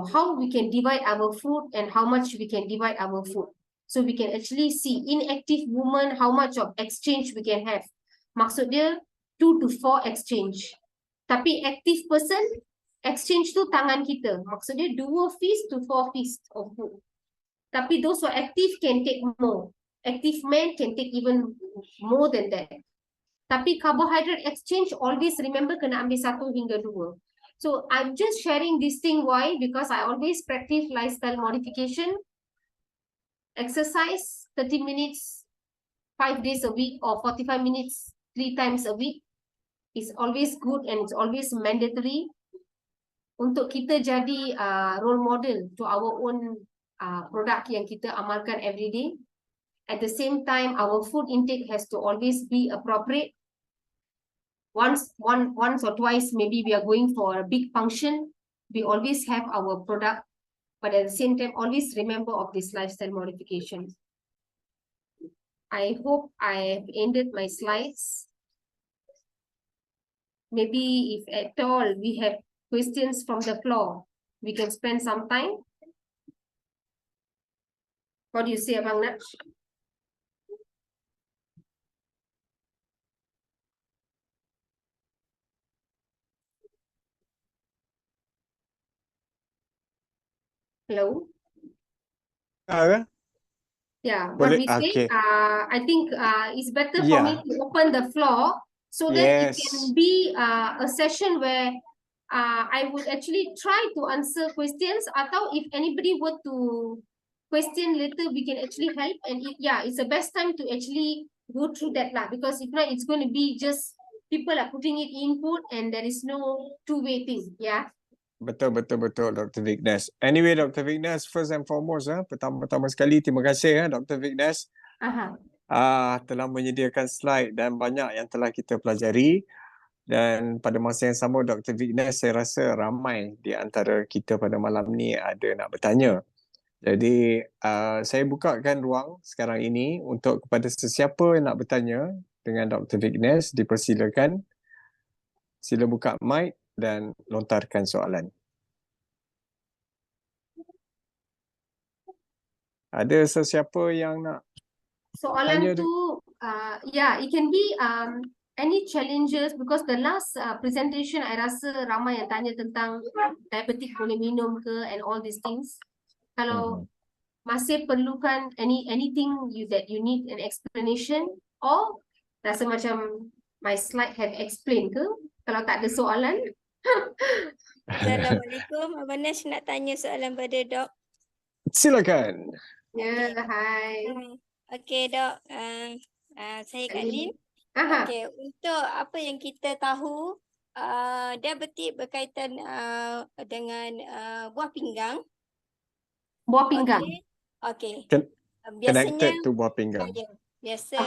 how we can divide our food and how much we can divide our food. So we can actually see inactive woman, how much of exchange we can have. Maksud dia 2 to 4 exchange. Tapi active person, exchange tu tangan kita. Maksud dia 2 feast to 4 feast of food. Tapi those who are active can take more. Active men can take even more than that. Tapi carbohydrate exchange, always remember kena ambil 1 hingga 2. So I'm just sharing this thing. Why? Because I always practice lifestyle modification. Exercise 30 minutes, 5 days a week, or 45 minutes, 3 times a week. Is always good and it's always mandatory. Untuk kita jadi role model to our own product yang kita amalkan every day. At the same time, our food intake has to always be appropriate. Once or twice, maybe we are going for a big function, we always have our product, but at the same time, always remember of this lifestyle modification. I hope I have ended my slides. Maybe if at all we have questions from the floor, we can spend some time. What do you say, Abang Naj? Hello? Yeah, what Boleh, we say, okay. I think it's better for me to open the floor so that it can be a session where I would actually try to answer questions, atau if anybody were to question later, we can actually help. And it's the best time to actually go through that lah, because if not, it's going to be just people are putting it input and there is no two-way thing. Yeah. Betul, Dr. Vicknes. Anyway, Dr. Vicknes, first and foremost, pertama-tama sekali, terima kasih Dr. Vicknes. Telah menyediakan slide dan banyak yang telah kita pelajari. Dan pada masa yang sama, Dr. Vicknes, saya rasa ramai di antara kita pada malam ni ada nak bertanya. Jadi saya bukakan ruang sekarang ini untuk kepada sesiapa yang nak bertanya dengan Dr. Vicknes, dipersilakan. Sila buka mic dan lontarkan soalan. Ada sesiapa yang nak Soalan tanya tu, yeah, it can be any challenges because the last presentation I rasa ramai yang tanya tentang diabetic boleh minum ke and all these things. Kalau masih perlukan anything that you need an explanation or rasa macam my slide have explained ke? Kalau tak ada soalan. Assalamualaikum. Abang Nash nak tanya soalan pada Dok. Silakan. Ya, hai. Okey, Dok. Saya Kak Lin. Okey, untuk apa yang kita tahu, diabetik berkaitan dengan buah pinggang. Buah pinggang. Okey. Connected to buah pinggang. Biasa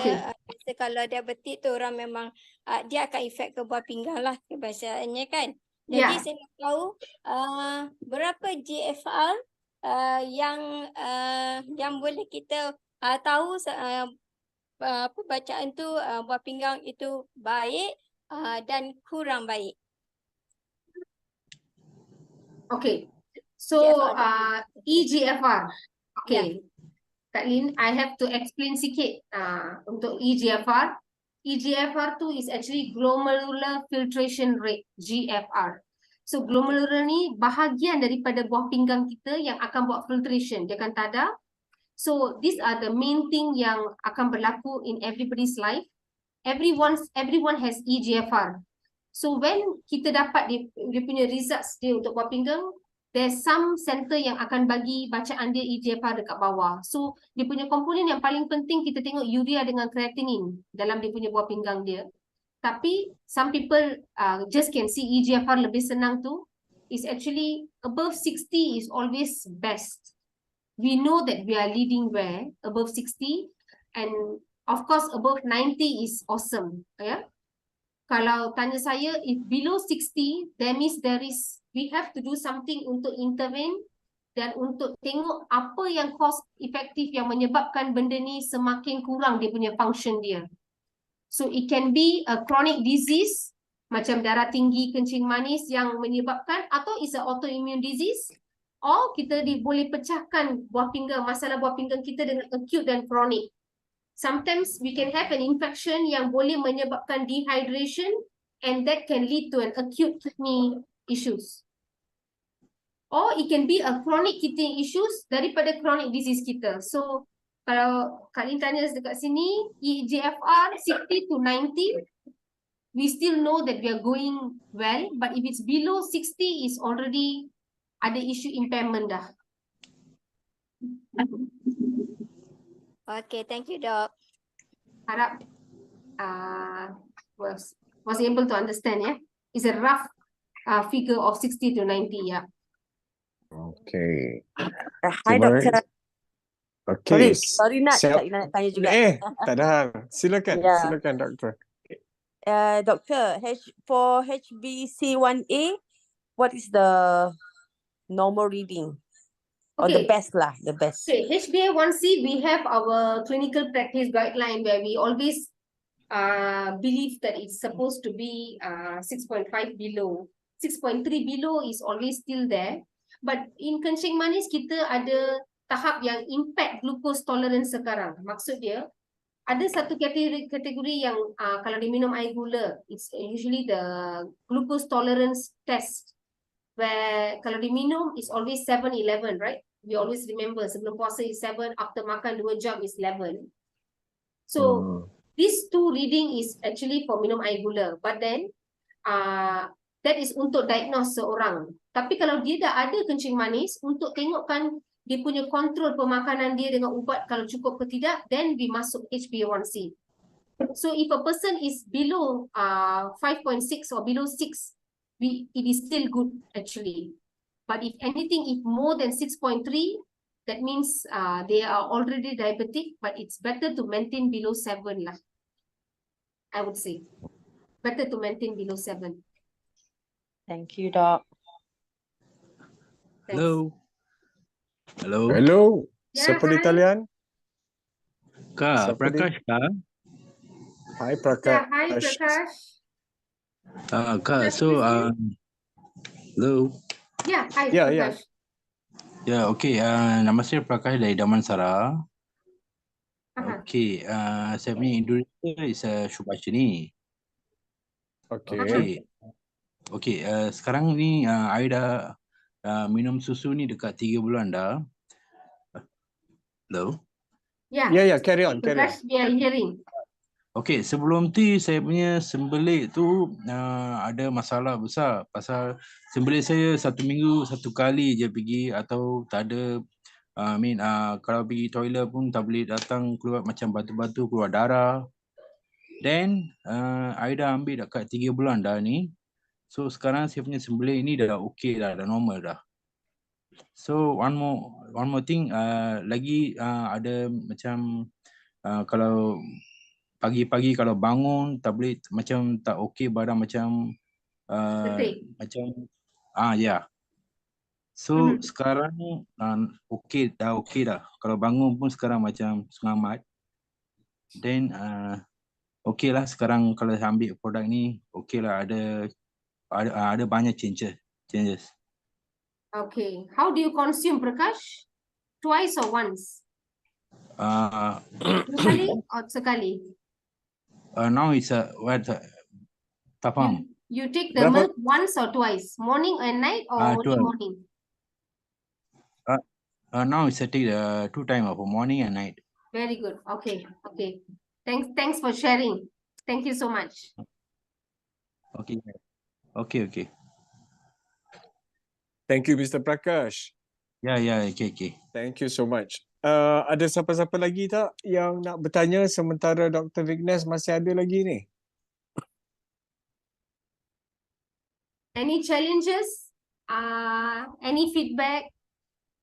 kalau diabetik tu orang memang dia akan efek ke buah pinggang lah kebiasaannya kan. Jadi saya nak tahu berapa GFR yang boleh kita tahu apa bacaan tu buah pinggang itu baik dan kurang baik. Okay. So EGFR. Okay. Kak Lin, I have to explain sikit untuk EGFR. EGFR tu is actually glomerular filtration rate, GFR. So glomerular ni bahagian daripada buah pinggang kita yang akan buat filtration. Dia akan tadar. So these are the main thing yang akan berlaku in everybody's life. Everyone has EGFR. So when kita dapat dia punya results dia untuk buah pinggang, there's some center yang akan bagi bacaan dia EGFR dekat bawah. So dia punya komponen yang paling penting kita tengok urea dengan creatinine dalam dia punya buah pinggang dia. Tapi some people just can see EGFR lebih senang tu. Is actually above 60 is always best. We know that we are leading where above 60 and of course above 90 is awesome. Yeah. Kalau tanya saya, if below 60, that means we have to do something untuk intervene dan untuk tengok apa yang cost efektif yang menyebabkan benda ni semakin kurang dia punya function dia. So it can be a chronic disease macam darah tinggi, kencing manis yang menyebabkan, atau is a autoimmune disease, or kita boleh pecahkan buah pinggang, masalah buah pinggang kita dengan acute dan chronic. Sometimes we can have an infection yang boleh menyebabkan dehydration and that can lead to an acute kidney issues. Or it can be a chronic kidney issues daripada chronic disease kita. So kalau Kak Lin tanya dekat sini, EGFR 60 to 90, we still know that we are going well. But if it's below 60, is already ada issue impairment dah. Okay, thank you, Dok. Harap was able to understand, yeah. It's a rough figure of 60 to 90, yeah. Okay. Hi, Doktor. Okay. Sorry nak tanya juga. Tak ada hal. Silakan, silakan Doktor. Doktor, for HbC1a, what is the normal reading? Or the best lah, the best. Okay, HbA1c, we have our clinical practice guideline where we always believe that it's supposed to be 6.5 below. 6.3 below is always still there. But in kencing manis, kita ada tahap yang impact glucose tolerance sekarang. Maksud dia, ada satu kategori yang kalau diminum air gula, it's usually the glucose tolerance test. Where kalau diminum, it's always 7-11, right? We always remember sebelum puasa is 7, after makan 2 jam is 11. So these two reading is actually for minum air gula. But then that is untuk diagnose seorang. Tapi kalau dia dah ada kencing manis, untuk tengokkan dia punya kontrol pemakanan dia dengan ubat kalau cukup ke tidak, then we masuk HbA1c. So if a person is below 5.6 or below 6, it is still good actually. But if anything, if more than 6.3, that means they are already diabetic, but it's better to maintain below 7 lah, I would say. Better to maintain below 7. Thank you, Doc. Thanks. Hello. Hello. Hello. Yeah, Siapa di hi. talian? Kak, Siapa Prakash kah? Hai Yeah, Prakash. hi Prakash. Kak, First so question. hello. Yeah, hi Ya, ya. Prakash. Ya, okey. Nama saya Prakash dari Damansara. Okey, saya punya Indonesia is Shubhashini. Okey. Okey. Okey, sekarang ni I dah minum susu ni dekat 3 bulan dah. Hello. Yeah. Ya, ya, carry on, carry on. Prakash, we are hearing. Okey, sebelum tu saya punya sembelit tu ada masalah besar pasal sembelit saya 1 minggu 1 kali je pergi atau tak ada kalau pergi toilet pun tak boleh datang keluar macam batu-batu keluar darah. Then I dah ambil dekat 3 bulan dah ni. So sekarang saya punya sembelit ni dah okey dah normal dah. So one more thing lagi ada macam kalau pagi-pagi kalau bangun tak boleh macam tak okey badan macam macam ya. So sekarang okey dah kalau bangun pun sekarang macam semangat. Then okey lah sekarang kalau ambil produk ni okey lah ada banyak changes. Okay. How do you consume Prakash? Twice or once? Sekali or sekali? Now it's tak faham. You take the milk once or twice? Morning and night or only morning? Now it's take 2 times of morning and night. Very good. Okay. Okay. Thanks for sharing. Thank you so much. Okay. Thank you, Mr. Prakash. Ya, okay. Thank you so much. Ada siapa-siapa lagi tak yang nak bertanya sementara Dr. Vicknes masih ada lagi ni? Any challenges? Any feedback?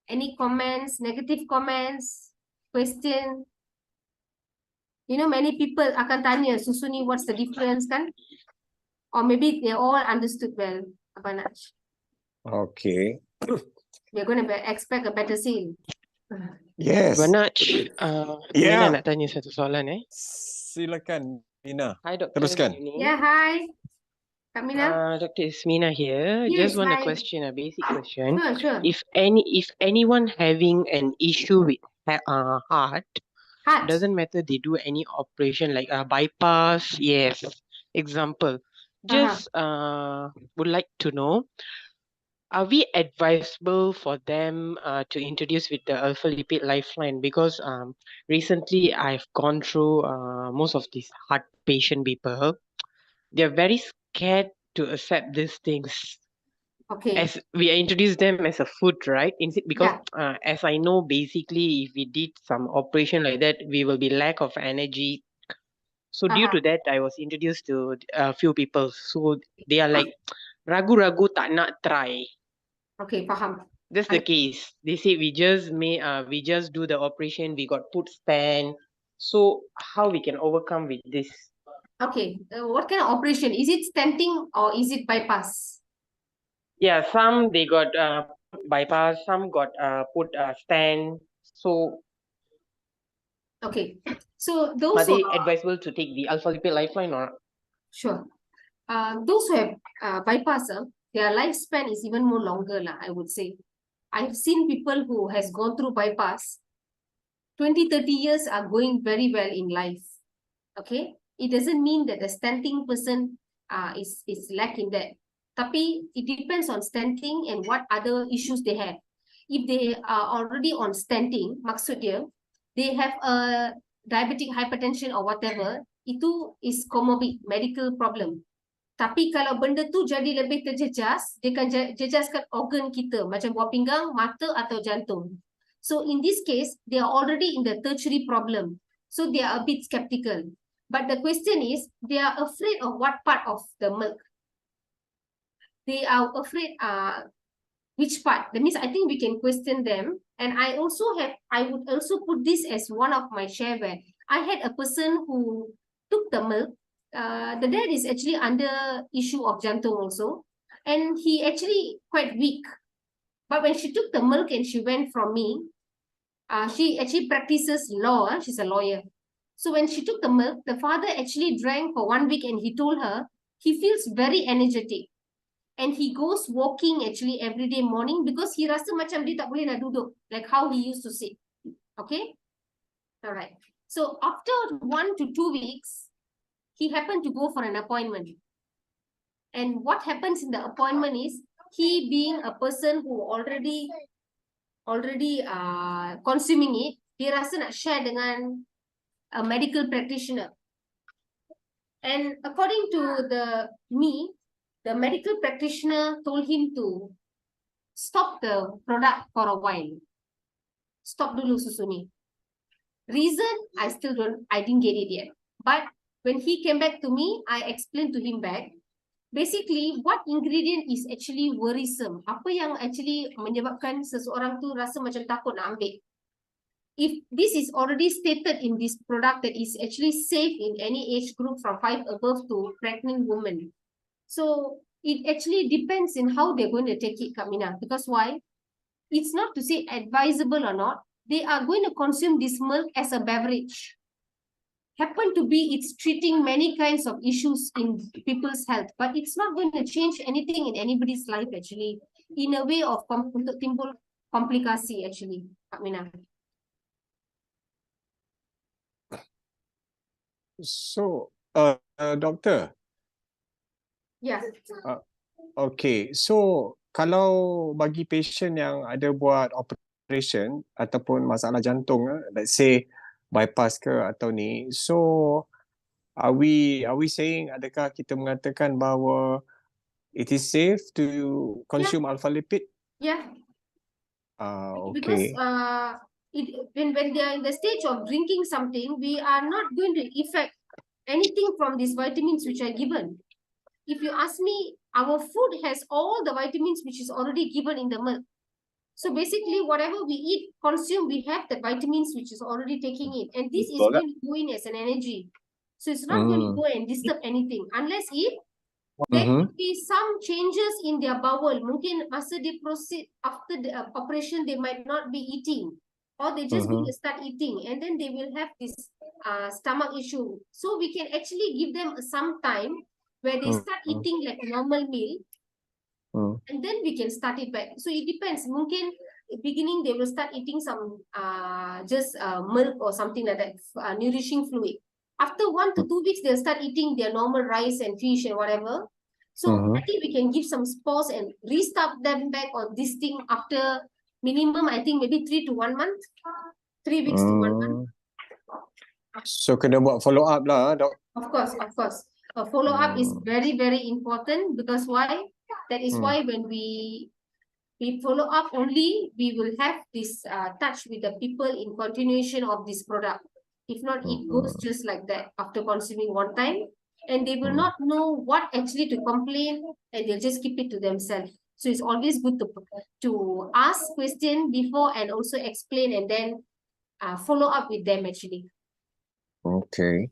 Any comments? Negative comments? Question? You know, many people akan tanya, susu ni what's the difference kan? Or maybe they all understood well. Apa nak? Okay. We're going to expect a better sale. Yes. Manaj, Mina nak tanya satu soalan Silakan Mina. Hi Dr. Teruskan. Yeah, hi. Kamina? Dr. Ismina here. Yes, Just want hi. a question, a basic question. Sure. If anyone having an issue with heart, doesn't matter they do any operation like bypass, yes. Example. Just would like to know, are we advisable for them to introduce with the Alpha Lipid Lifeline? Because recently I've gone through most of these heart patient people. They're very scared to accept these things. Okay. As we introduce them as a food, right? Because as I know, basically, if we did some operation like that, we will be lack of energy. So due to that, I was introduced to a few people. So they are like, ragu-ragu tak nak try. Okay, faham. That's the case. They say we just do the operation. We got put stand. So how we can overcome with this? Okay. What kind of operation? Is it stenting or is it bypass? Yeah, some they got bypass. Some got put stand. So. Okay. So those are they advisable to take the Alpha Lipid Lifeline or? Sure. Those who have bypass, their lifespan is even more longer, I would say. I've seen people who has gone through bypass. 20-30 years are going very well in life. Okay. It doesn't mean that the stenting person is lacking that. Tapi it depends on stenting and what other issues they have. If they are already on stenting, maksud dia, they have a diabetic hypertension or whatever, itu is comorbid medical problem. Tapi kalau benda tu jadi lebih terjejas, dia akan jejaskan organ kita macam buah pinggang, mata atau jantung. So in this case, they are already in the tertiary problem. So they are a bit skeptical. But the question is, they are afraid of what part of the milk? They are afraid which part? That means I think we can question them. And I would also put this as one of my shareware. I had a person who took the milk the dad is actually under issue of jantung also, and he actually quite weak. But when she took the milk and she went from me, she actually practices law. She's a lawyer. So when she took the milk, the father actually drank for 1 week, and he told her he feels very energetic. And he goes walking actually every day morning because he rasa macam dia tak boleh nak duduk, like how he used to sit. Okay? All right. So after 1 to 2 weeks, he happened to go for an appointment. And what happens in the appointment is, he being a person who already consuming it, dia rasa nak share dengan a medical practitioner. And according to the medical practitioner told him to stop the product for a while. Stop dulu susu ni. Reason, I didn't get it yet. But when he came back to me, I explained to him back, basically what ingredient is actually worrisome. Apa yang actually menyebabkan seseorang tu rasa macam takut nak ambil. If this is already stated in this product that is actually safe in any age group from 5 above to pregnant women. So it actually depends in how they're going to take it, Kamina. Because why? It's not to say advisable or not. They are going to consume this milk as a beverage. Happen to be it's treating many kinds of issues in people's health, but it's not going to change anything in anybody's life actually, in a way of untuk timbul komplikasi actually, Kak Mina. So, doktor. Yeah. Okay, so kalau bagi patient yang ada buat operation ataupun masalah jantung, let's say bypass ke atau ni, so are we saying, adakah kita mengatakan bahawa it is safe to consume alpha lipid? Yeah. Okay. Because when they are in the stage of drinking something, we are not going to affect anything from these vitamins which are given. If you ask me, our food has all the vitamins which is already given in the milk. So basically, whatever we eat, consume, we have the vitamins which is already taking it. And this is going to go in as an energy. So it's not going to go and disturb anything. Unless if there could be some changes in their bowel. Mungkin masa they proceed after the operation, they might not be eating. Or they just going to start eating. And then they will have this stomach issue. So we can actually give them some time where they start eating like a normal meal. And then we can start it back. So it depends. Mungkin beginning they will start eating some just milk or something like that, nourishing fluid. After 1 to 2 weeks, they'll start eating their normal rice and fish and whatever. So I think we can give some pause and restart them back on this thing after minimum, I think maybe 3 to 1 month. 3 weeks to 1 month. So kena buat follow up lah, dok. Of course. A follow up is very, very important because why? That is why when we follow up only, we will have this touch with the people in continuation of this product. If not, it goes just like that after consuming one time. And they will not know what actually to complain, and they'll just keep it to themselves. So it's always good to ask question before and also explain and then follow up with them actually. Okay.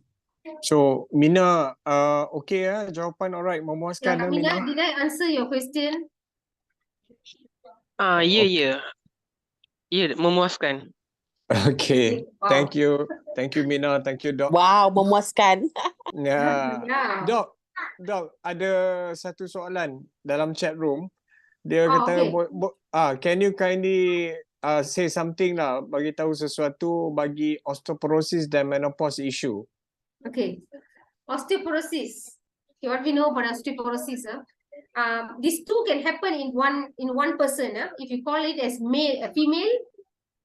So Mina, okay jawapan alright, memuaskan Mina, Mina. did I answer your question? Ya, memuaskan. Okay, wow. Thank you Mina, thank you Dok. Wow, memuaskan. Dok, ada satu soalan dalam chat room. Dia kata, can you kindly say something lah, bagi tahu sesuatu bagi osteoporosis dan menopause issue. Okay, osteoporosis. Okay, what we know about osteoporosis? These two can happen in one person. If you call it as female,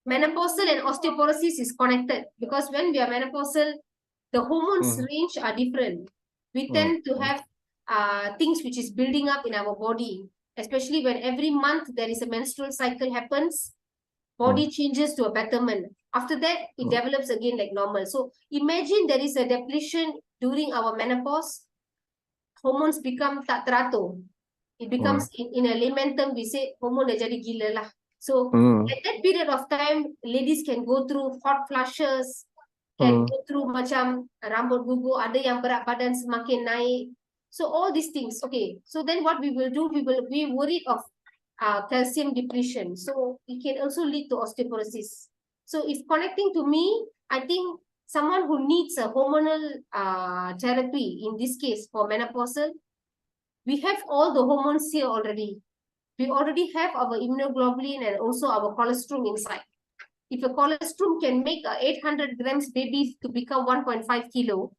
menopausal and osteoporosis is connected because when we are menopausal, the hormones range are different. We tend to have things which is building up in our body, especially when every month there is a menstrual cycle happens. Body changes to a betterment. After that, it develops again like normal. So imagine there is a depletion during our menopause. Hormones become tak teratur. It becomes, in a layman term, we say hormone dah jadi gila lah. So at that period of time, ladies can go through hot flushes, can go through macam rambut gugur, ada yang berat badan semakin naik. So all these things. Okay, so then what we will do, we will be worried of calcium depletion. So it can also lead to osteoporosis. So if connecting to me, I think someone who needs a hormonal therapy, in this case for menopausal, we have all the hormones here already. We already have our immunoglobulin and also our colostrum inside. If a colostrum can make a 800 grams baby to become 1.5 kilo,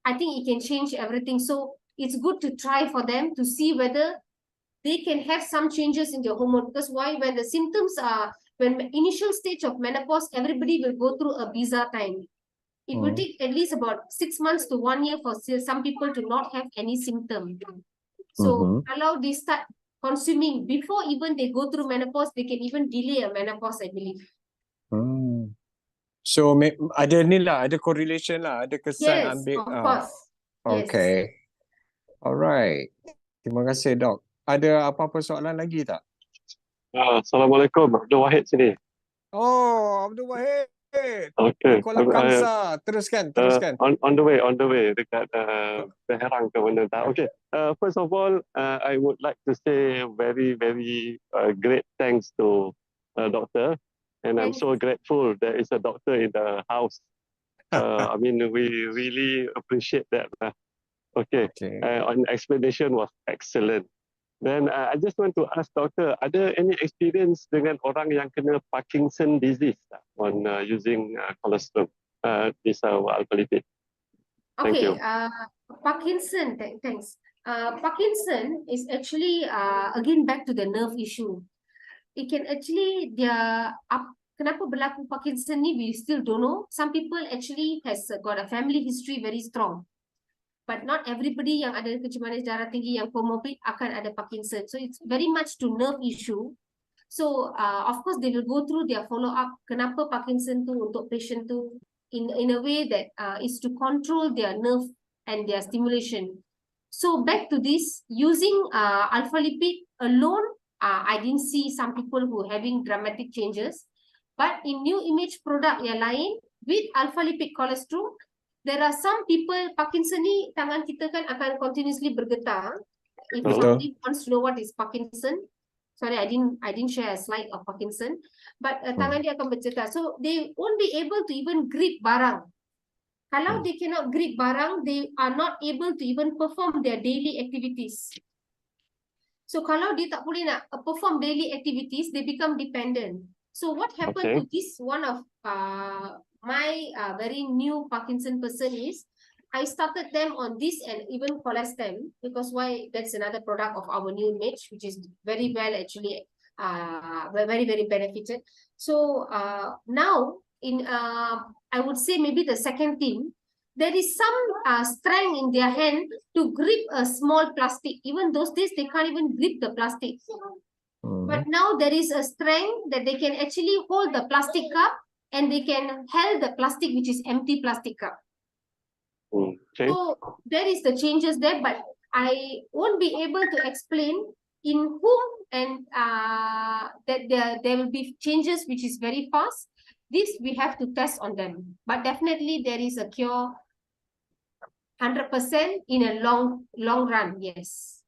I think it can change everything. So it's good to try for them to see whether they can have some changes in their hormone. Because why? When the symptoms are, when initial stage of menopause, everybody will go through a bizarre time. It will take at least about 6 months to 1 year for some people to not have any symptom. So kalau they start consuming before even they go through menopause, they can even delay a menopause, I believe. So ada ni lah, ada correlation lah, ada kesan Yes, ambil. of course. Okay. Alright. Terima kasih, Dok. Ada apa-apa soalan lagi tak? Assalamualaikum. Abdul Wahid sini. Oh, Abdul Wahid. Okay. Kuala Kamsa. Teruskan. On the way dekat Teherang ke mana tak. Okay. First of all, I would like to say very, very great thanks to doctor. And I'm so grateful there is a doctor in the house. I mean, we really appreciate that. Okay. And explanation was excellent. Then I just want to ask doctor, ada any experience dengan orang yang kena Parkinson disease on using colostrum, this alpha lipid? Thank you. Parkinson, thanks. Parkinson is actually again back to the nerve issue. It can actually kenapa berlaku Parkinson ni we still don't know. Some people actually has got a family history very strong. But not everybody yang ada kencemaran darah tinggi yang comorbid akan ada Parkinson. So it's very much to nerve issue. So of course they will go through their follow up. Kenapa Parkinson tu untuk patient tu in a way that is to control their nerve and their stimulation. So back to this, using alpha lipid alone, I didn't see some people who having dramatic changes. But in new image product yang lain with alpha lipid colostrum, there are some people, Parkinson ni tangan kita kan akan continuously bergetar. If somebody wants to know what is Parkinson, sorry, I didn't share a slide of Parkinson, but tangan dia akan bergetar. So they won't be able to even grip barang. Kalau they cannot grip barang, they are not able to even perform their daily activities. So kalau dia tak boleh nak perform daily activities, they become dependent. So what happened to this one of my very new Parkinson person is, I started them on this and even Colostrum, because why? That's another product of our new image, which is very well actually, very, very benefited. So now in I would say maybe the second thing, there is some strength in their hand to grip a small plastic. Even those days, they can't even grip the plastic. But now there is a strength that they can actually hold the plastic cup and they can hold the plastic, which is empty plastic cup. So there is the changes there, but I won't be able to explain in whom and that there will be changes which is very fast. This we have to test on them. But definitely there is a cure 100% in a long run, yes.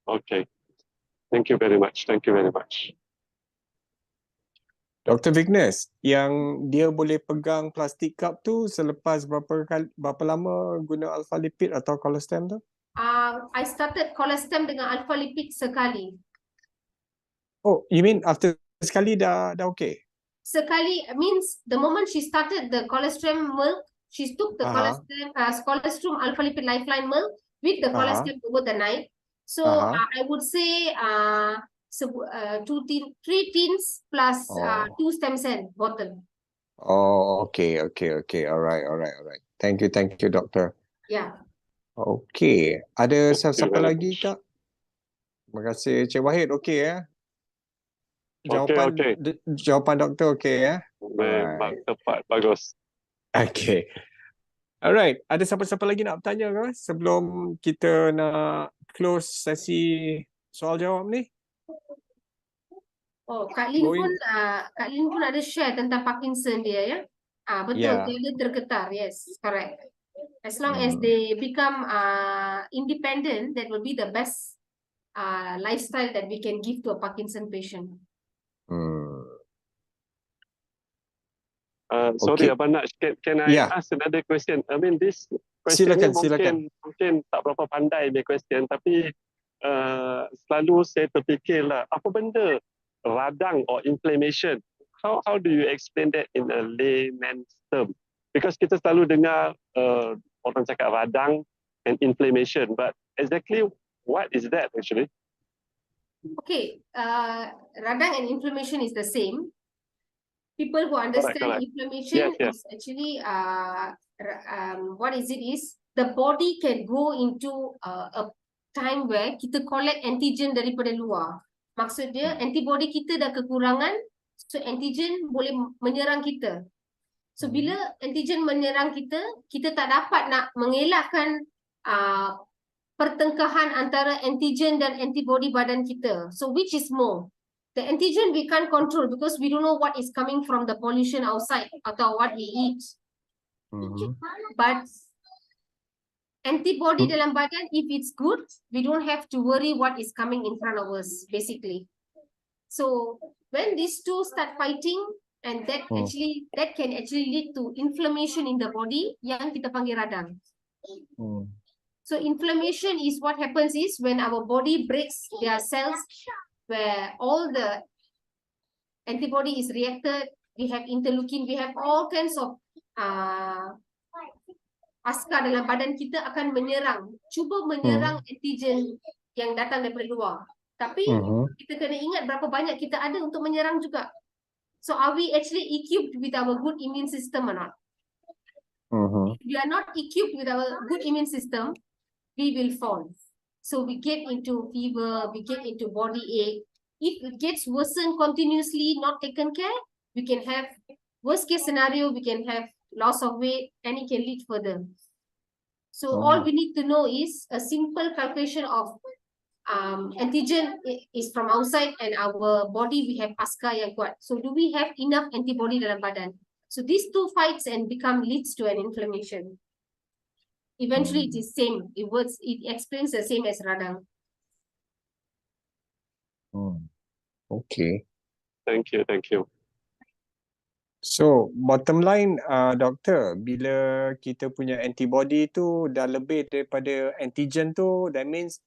Okay. Thank you very much. Thank you very much. Dr. Vicknes, yang dia boleh pegang plastik cup tu selepas berapa lama guna alpha lipid atau colostrum tu? I started colostrum dengan alpha lipid sekali. Oh, you mean after sekali dah okay? Sekali means the moment she started the colostrum milk, she took the colostrum alpha lipid lifeline milk with the colostrum over the night. So I would say 3 tins plus 2 stem cell bottle. Oh, okay. Alright. Thank you, doctor. Yeah. Okay. Ada siapa lagi tak? Terima kasih, Cik Wahid. Okay ya? Jawapan doktor okay ya? Tepat, bagus. Okay. Alright, ada siapa-siapa lagi nak bertanya ke sebelum kita nak close sesi soal jawab ni? Oh, Kak Lin pun ada share tentang Parkinson dia ya. Betul, dia tergetar. Yes, correct. As long as they become independent, that will be the best lifestyle that we can give to a Parkinson patient. Sorry, Abang Naj, can I ask another question? I mean, this question ni mungkin tak berapa pandai dia question, tapi selalu saya terfikirlah, apa benda radang or inflammation? How do you explain that in a layman's term? Because kita selalu dengar orang cakap radang and inflammation, but exactly what is that actually? Okay, radang and inflammation is the same. People who understand inflammation is actually what is it is the body can go into a time where kita collect antigen daripada luar. Maksud dia antibody kita dah kekurangan, so antigen boleh menyerang kita. So bila antigen menyerang kita, kita tak dapat nak mengelakkan pertengkahan antara antigen dan antibody badan kita. So which is more? The antigen we can't control because we don't know what is coming from the pollution outside atau what we eat. But antibody dalam badan, if it's good, we don't have to worry what is coming in front of us, basically. So when these two start fighting, and that can actually lead to inflammation in the body yang kita panggil radang. So inflammation is what happens is when our body breaks their cells, where all the antibody is reacted, we have interleukin, we have all kinds of askar dalam badan kita akan menyerang, cuba menyerang antigen yang datang daripada luar. Tapi kita kena ingat berapa banyak kita ada untuk menyerang juga. So are we actually equipped with our good immune system or not? If we are not equipped with our good immune system, we will fall. So we get into fever, we get into body ache. If it gets worsened continuously, not taken care, we can have worst case scenario, we can have loss of weight and it can lead further. So all we need to know is a simple calculation of antigen is from outside and our body we have askar yang kuat. So do we have enough antibody dalam badan? So these two fights and leads to an inflammation. Eventually it is same. It explains the same as radang. Okay. Thank you. So bottom line, doktor, bila kita punya antibody tu dah lebih daripada antigen tu, that means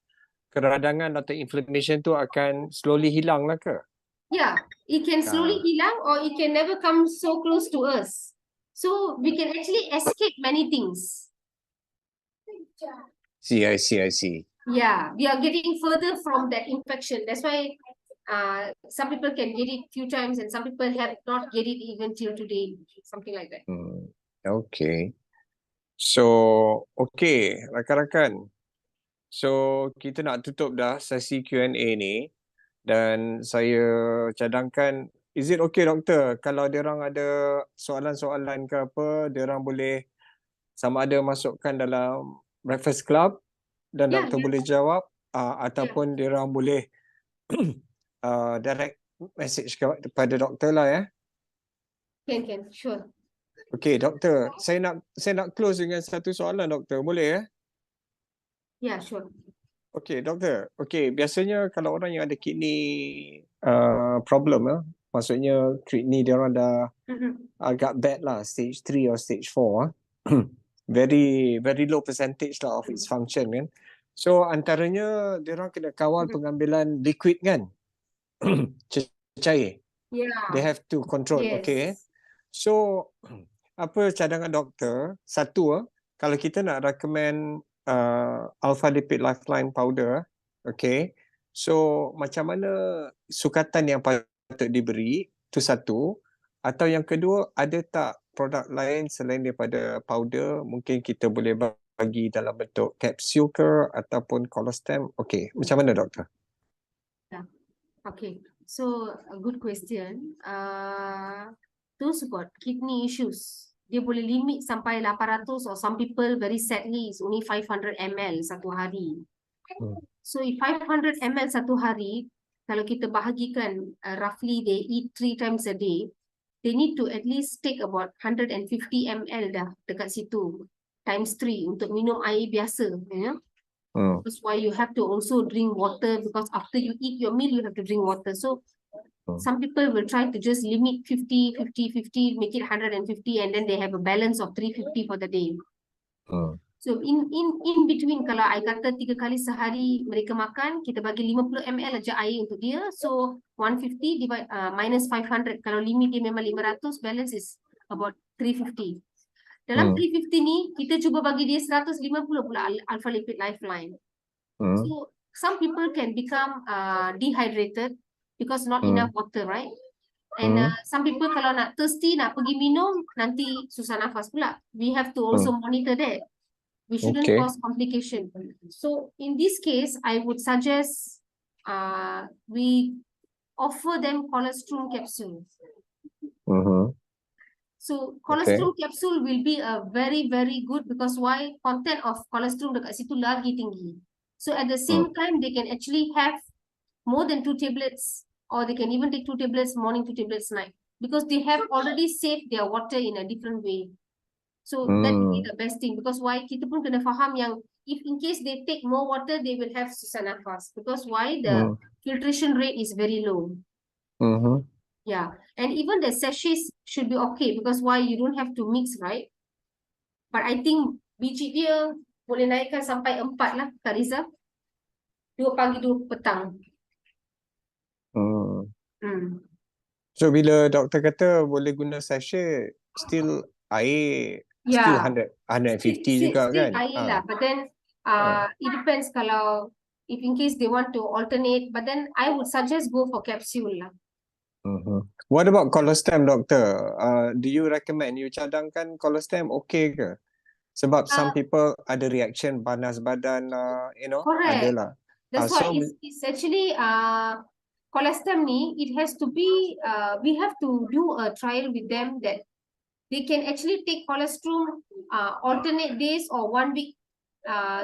keradangan atau inflammation tu akan slowly hilang lah ke? Yeah, it can slowly hilang or it can never come so close to us. So we can actually escape many things. I see. Yeah, we are getting further from that infection. That's why some people can get it few times and some people have not get it even till today, something like that. Okay. So, okay, rakan-rakan. So, kita nak tutup dah sesi Q&A ni dan saya cadangkan, is it okay doktor kalau diorang ada soalan-soalan ke apa, diorang boleh sama ada masukkan dalam Breakfast Club dan doktor boleh jawab ataupun diorang boleh direct message kepada doktor lah ya. Can, sure. Okay, doktor, saya nak close dengan satu soalan doktor, boleh ya? Yeah, sure. Okay, doktor. Okay, biasanya kalau orang yang ada kidney problem maksudnya kidney dia orang dah agak bad lah, stage 3 or stage 4 very low percentage lah of its function kan. So antaranya dia orang kena kawal pengambilan liquid kan. Cair. Yeah. They have to control. Yes. Okay. So apa cadangan doktor? Satu, kalau kita nak recommend Alpha Lipid Lifeline powder, okay. So macam mana sukatan yang patut diberi? Itu satu. Atau yang kedua, ada tak produk lain selain daripada powder mungkin kita boleh bagi dalam bentuk kapsul ke ataupun colostrum? Okay, macam mana doktor? Okay, so a good question. Those who got kidney issues, dia boleh limit sampai 800 or some people very sadly is only 500 ml satu hari. So if 500 ml satu hari, kalau kita bahagikan roughly they eat 3 times a day, they need to at least take about 150 ml dah dekat situ. Times 3 untuk minum air biasa. That's why you have to also drink water, because after you eat your meal, you have to drink water. So some people will try to just limit 50, 50, 50, make it 150, and then they have a balance of 350 for the day. So in between, kalau I kata 3 kali sehari mereka makan, kita bagi 50 ml aja air untuk dia. So 150 divide minus 500. Kalau limit dia memang 500, balance is about 350. Dalam 350 ni, kita cuba bagi dia 150 pula Alpha Lipid Lifeline. So some people can become dehydrated because not enough water, right? And some people kalau nak thirsty, nak pergi minum, nanti susah nafas pula. We have to also monitor that. We shouldn't cause complication. So in this case, I would suggest we offer them colostrum capsules. So colostrum capsule will be a very, very good, because why? Content of colostrum dekat situ lagi tinggi. So at the same time, they can actually have more than 2 tablets, or they can even take 2 tablets morning, 2 tablets night, because they have already saved their water in a different way. So that will be the best thing, because why? Kita pun kena faham yang if in case they take more water, they will have susah nafas, because why? The filtration rate is very low. Yeah, and even the sachets should be okay, because why? You don't have to mix, right? But I think biji dia boleh naikkan sampai 4 lah, Kak Riza. 2 pagi, 2 petang. So bila doktor kata boleh guna sachet, still air still 150 juga still kan? Air lah, but then it depends kalau if in case they want to alternate, but then I would suggest go for capsule lah. What about colostrum, doktor? Do you recommend, you cadangkan colostrum okay ke? Sebab some people ada reaction panas badan, Correct. adalah. That's why it's actually colostrum ni, it has to be we have to do a trial with them that they can actually take colostrum alternate days or 1 week,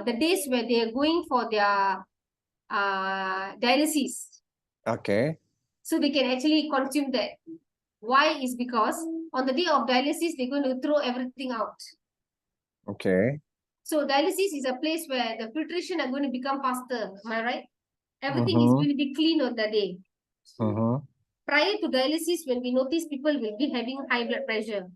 the days where they are going for their dialysis. Okay. So they can actually consume that. Why? Is because on the day of dialysis, they're going to throw everything out. Okay. So dialysis is a place where the filtration are going to become faster. Am I right? Everything is going to be clean on the day. Prior to dialysis, when we notice people will be having high blood pressure.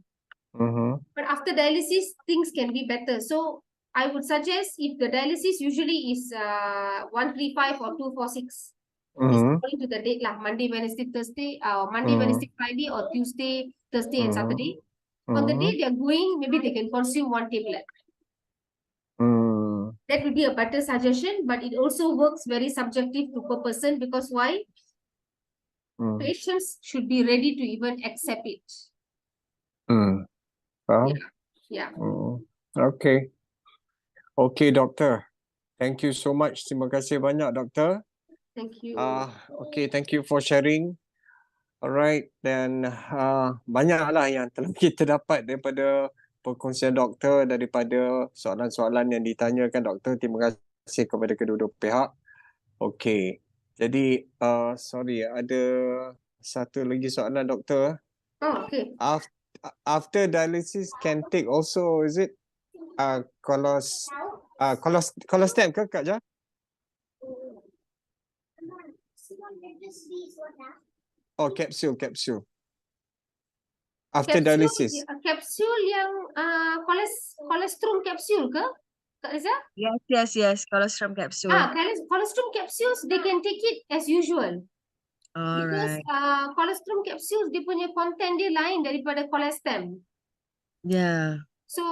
But after dialysis, things can be better. So I would suggest, if the dialysis usually is 135 or 246, it's according to the date lah. Monday, Wednesday, Thursday, Monday, Wednesday, Friday, or Tuesday, Thursday, and Saturday. On the day they are going, maybe they can consume 1 tablet. That would be a better suggestion, but it also works very subjective to per person, because why? Patients should be ready to even accept it. Yeah. Okay. Okay, doktor. Thank you so much. Terima kasih banyak, doktor. Thank you. Okay, thank you for sharing. Alright, dan banyaklah yang telah kita dapat daripada perkongsian doktor, daripada soalan-soalan yang ditanyakan doktor. Terima kasih kepada kedua-dua pihak. Okay, jadi sorry, ada satu lagi soalan doktor. Okay. After dialysis can take also, is it colostrum ke Kak Ja? Oh, capsule. After dialysis. Capsule yang colostrum capsule ke? Kak Riza? Yes, colostrum capsule. Colostrum capsules, they can take it as usual. Because colostrum capsules, dia punya content dia lain daripada colostrum. Yeah. So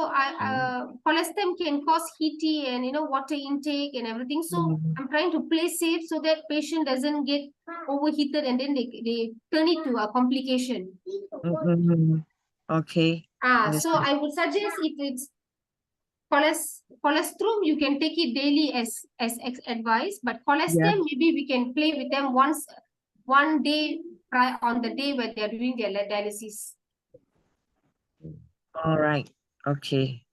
colostrum can cause heaty and water intake and everything. So I'm trying to play safe so that patient doesn't get overheated and then they turn it to a complication. Okay. So I would suggest, if it's colostrum, you can take it daily as advised, but colostrum, maybe we can play with them one day on the day where they're doing their dialysis. All right. Okay.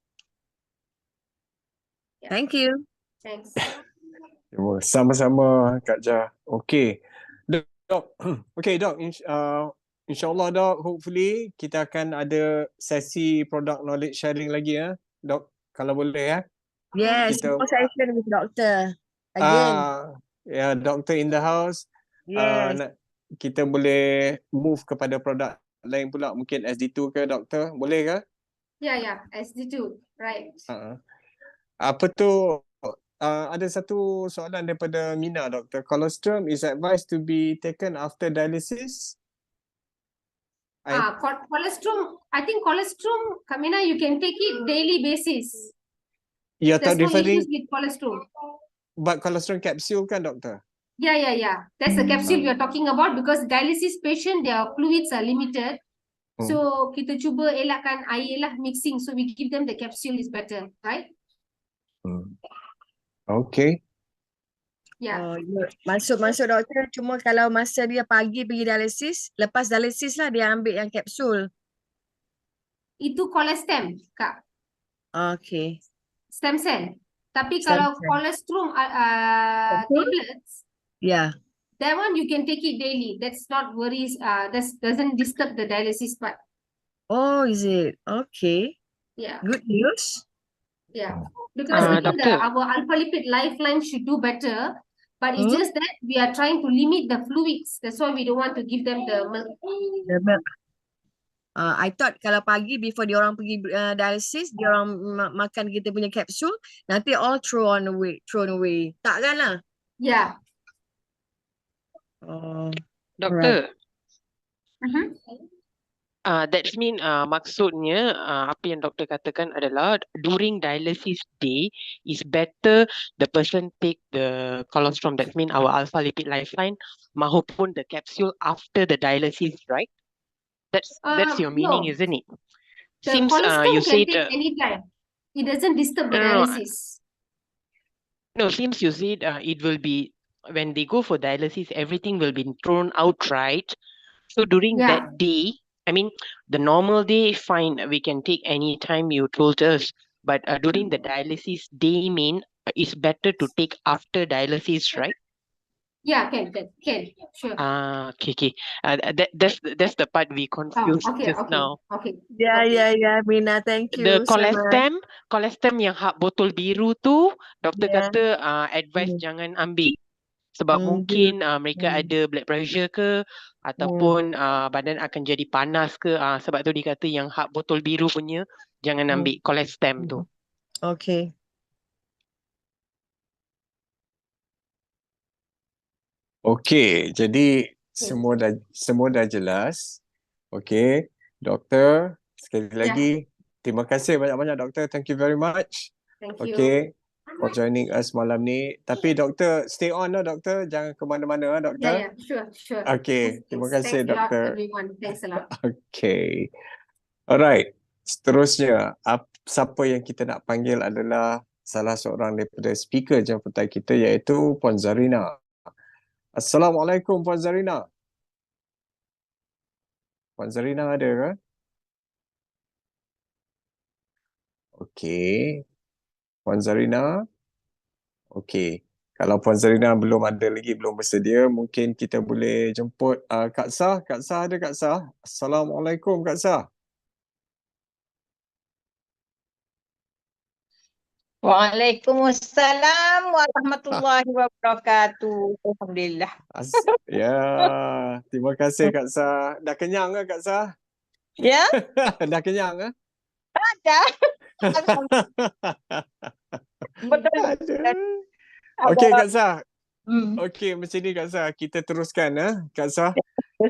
Thank you. Thanks. Sama-sama Kak Ja. Okay. Dok. Okay, Dok. InsyaAllah dok, hopefully kita akan ada sesi product knowledge sharing lagi ya, dok, kalau boleh ya. Yes, Kita more session with doctor. Again. ya, doctor in the house. Yes. Kita boleh move kepada produk lain pula, mungkin SD2 ke doktor, boleh ke? Ya, SD2, right. Apa tu, ada satu soalan daripada Mina doktor. Colostrum is advised to be taken after dialysis? Colostrum, I think colostrum, Kamina, you can take it daily basis. You're There's no referring, issues with colostrum. but colostrum capsule kan doktor? Yeah. That's the capsule we are talking about because dialysis patient, their fluids are limited. So kita cuba elakkan air lah mixing. So we give them the capsule is better, right? Okay. Yeah. Masuk doktor, cuma kalau masa dia pagi pergi dialisis, lepas dialisis lah dia ambil yang kapsul. Itu colostem, Kak. Okay. Stem cell. Tapi kalau colostrum tablets, that one you can take it daily. That's not worries. That doesn't disturb the dialysis part. Oh, is it? Okay. Yeah. Good news. Yeah. Because I think our Alpha Lipid Lifeline should do better. But it's just that we are trying to limit the fluids. That's why we don't want to give them the milk. The milk. I thought kalau pagi before dia orang pergi dialysis, dia orang makan kita punya kapsul, nanti all thrown away. Tak kan lah? Yeah. Doktor. That mean maksudnya apa yang doktor katakan adalah during dialysis day is better the person take the colostrum, that mean our Alpha Lipid Lifeline mahupun the capsule after the dialysis, right? That's your meaning, isn't it? The Seems colostrum you can said take any time. It doesn't disturb the dialysis. No, seems you said it will be when they go for dialysis, everything will be thrown out, right? So during that day, I mean, the normal day, fine, we can take any time you told us. But during the dialysis day, it's better to take after dialysis, right? Yeah, can, sure. Okay. That's the part we confused now. Okay. Yeah, Mina, thank you. The colostem yang botol biru tu, doktor kata advice jangan ambil. Sebab mungkin mereka ada blood pressure ke ataupun badan akan jadi panas ke. Sebab tu dia kata yang botol biru punya jangan ambil colostem tu. Okay. Okay, jadi semua dah jelas. Okay, doktor, sekali lagi terima kasih banyak-banyak doktor. Thank you very much. Thank you. Okay, for joining us malam ni. Tapi doktor, stay on lah doktor. Jangan ke mana-mana doktor. Yeah, sure. Okay, terima kasih doktor. Thanks a lot everyone. Thanks a lot. Okay. Alright, seterusnya siapa yang kita nak panggil adalah salah seorang daripada speaker jemputan kita iaitu Puan Zarina. Assalamualaikum Puan Zarina. Puan Zarina ada ke? Okey. Puan Zarina. Okey. Kalau Puan Zarina belum ada lagi, belum bersedia, mungkin kita boleh jemput Kak Sah. Kak Sah ada Kak Sah? Assalamualaikum Kak Sah. Waalaikumsalam warahmatullahi wabarakatuh. Alhamdulillah. Ya, terima kasih Kak Sah. Dah kenyang ke Kak Sah? Ya? Dah kenyang ke? Ada. Betul. Okey Kak Sah. Okey, macam ni Kak Sah. Kita teruskan Kak Sah.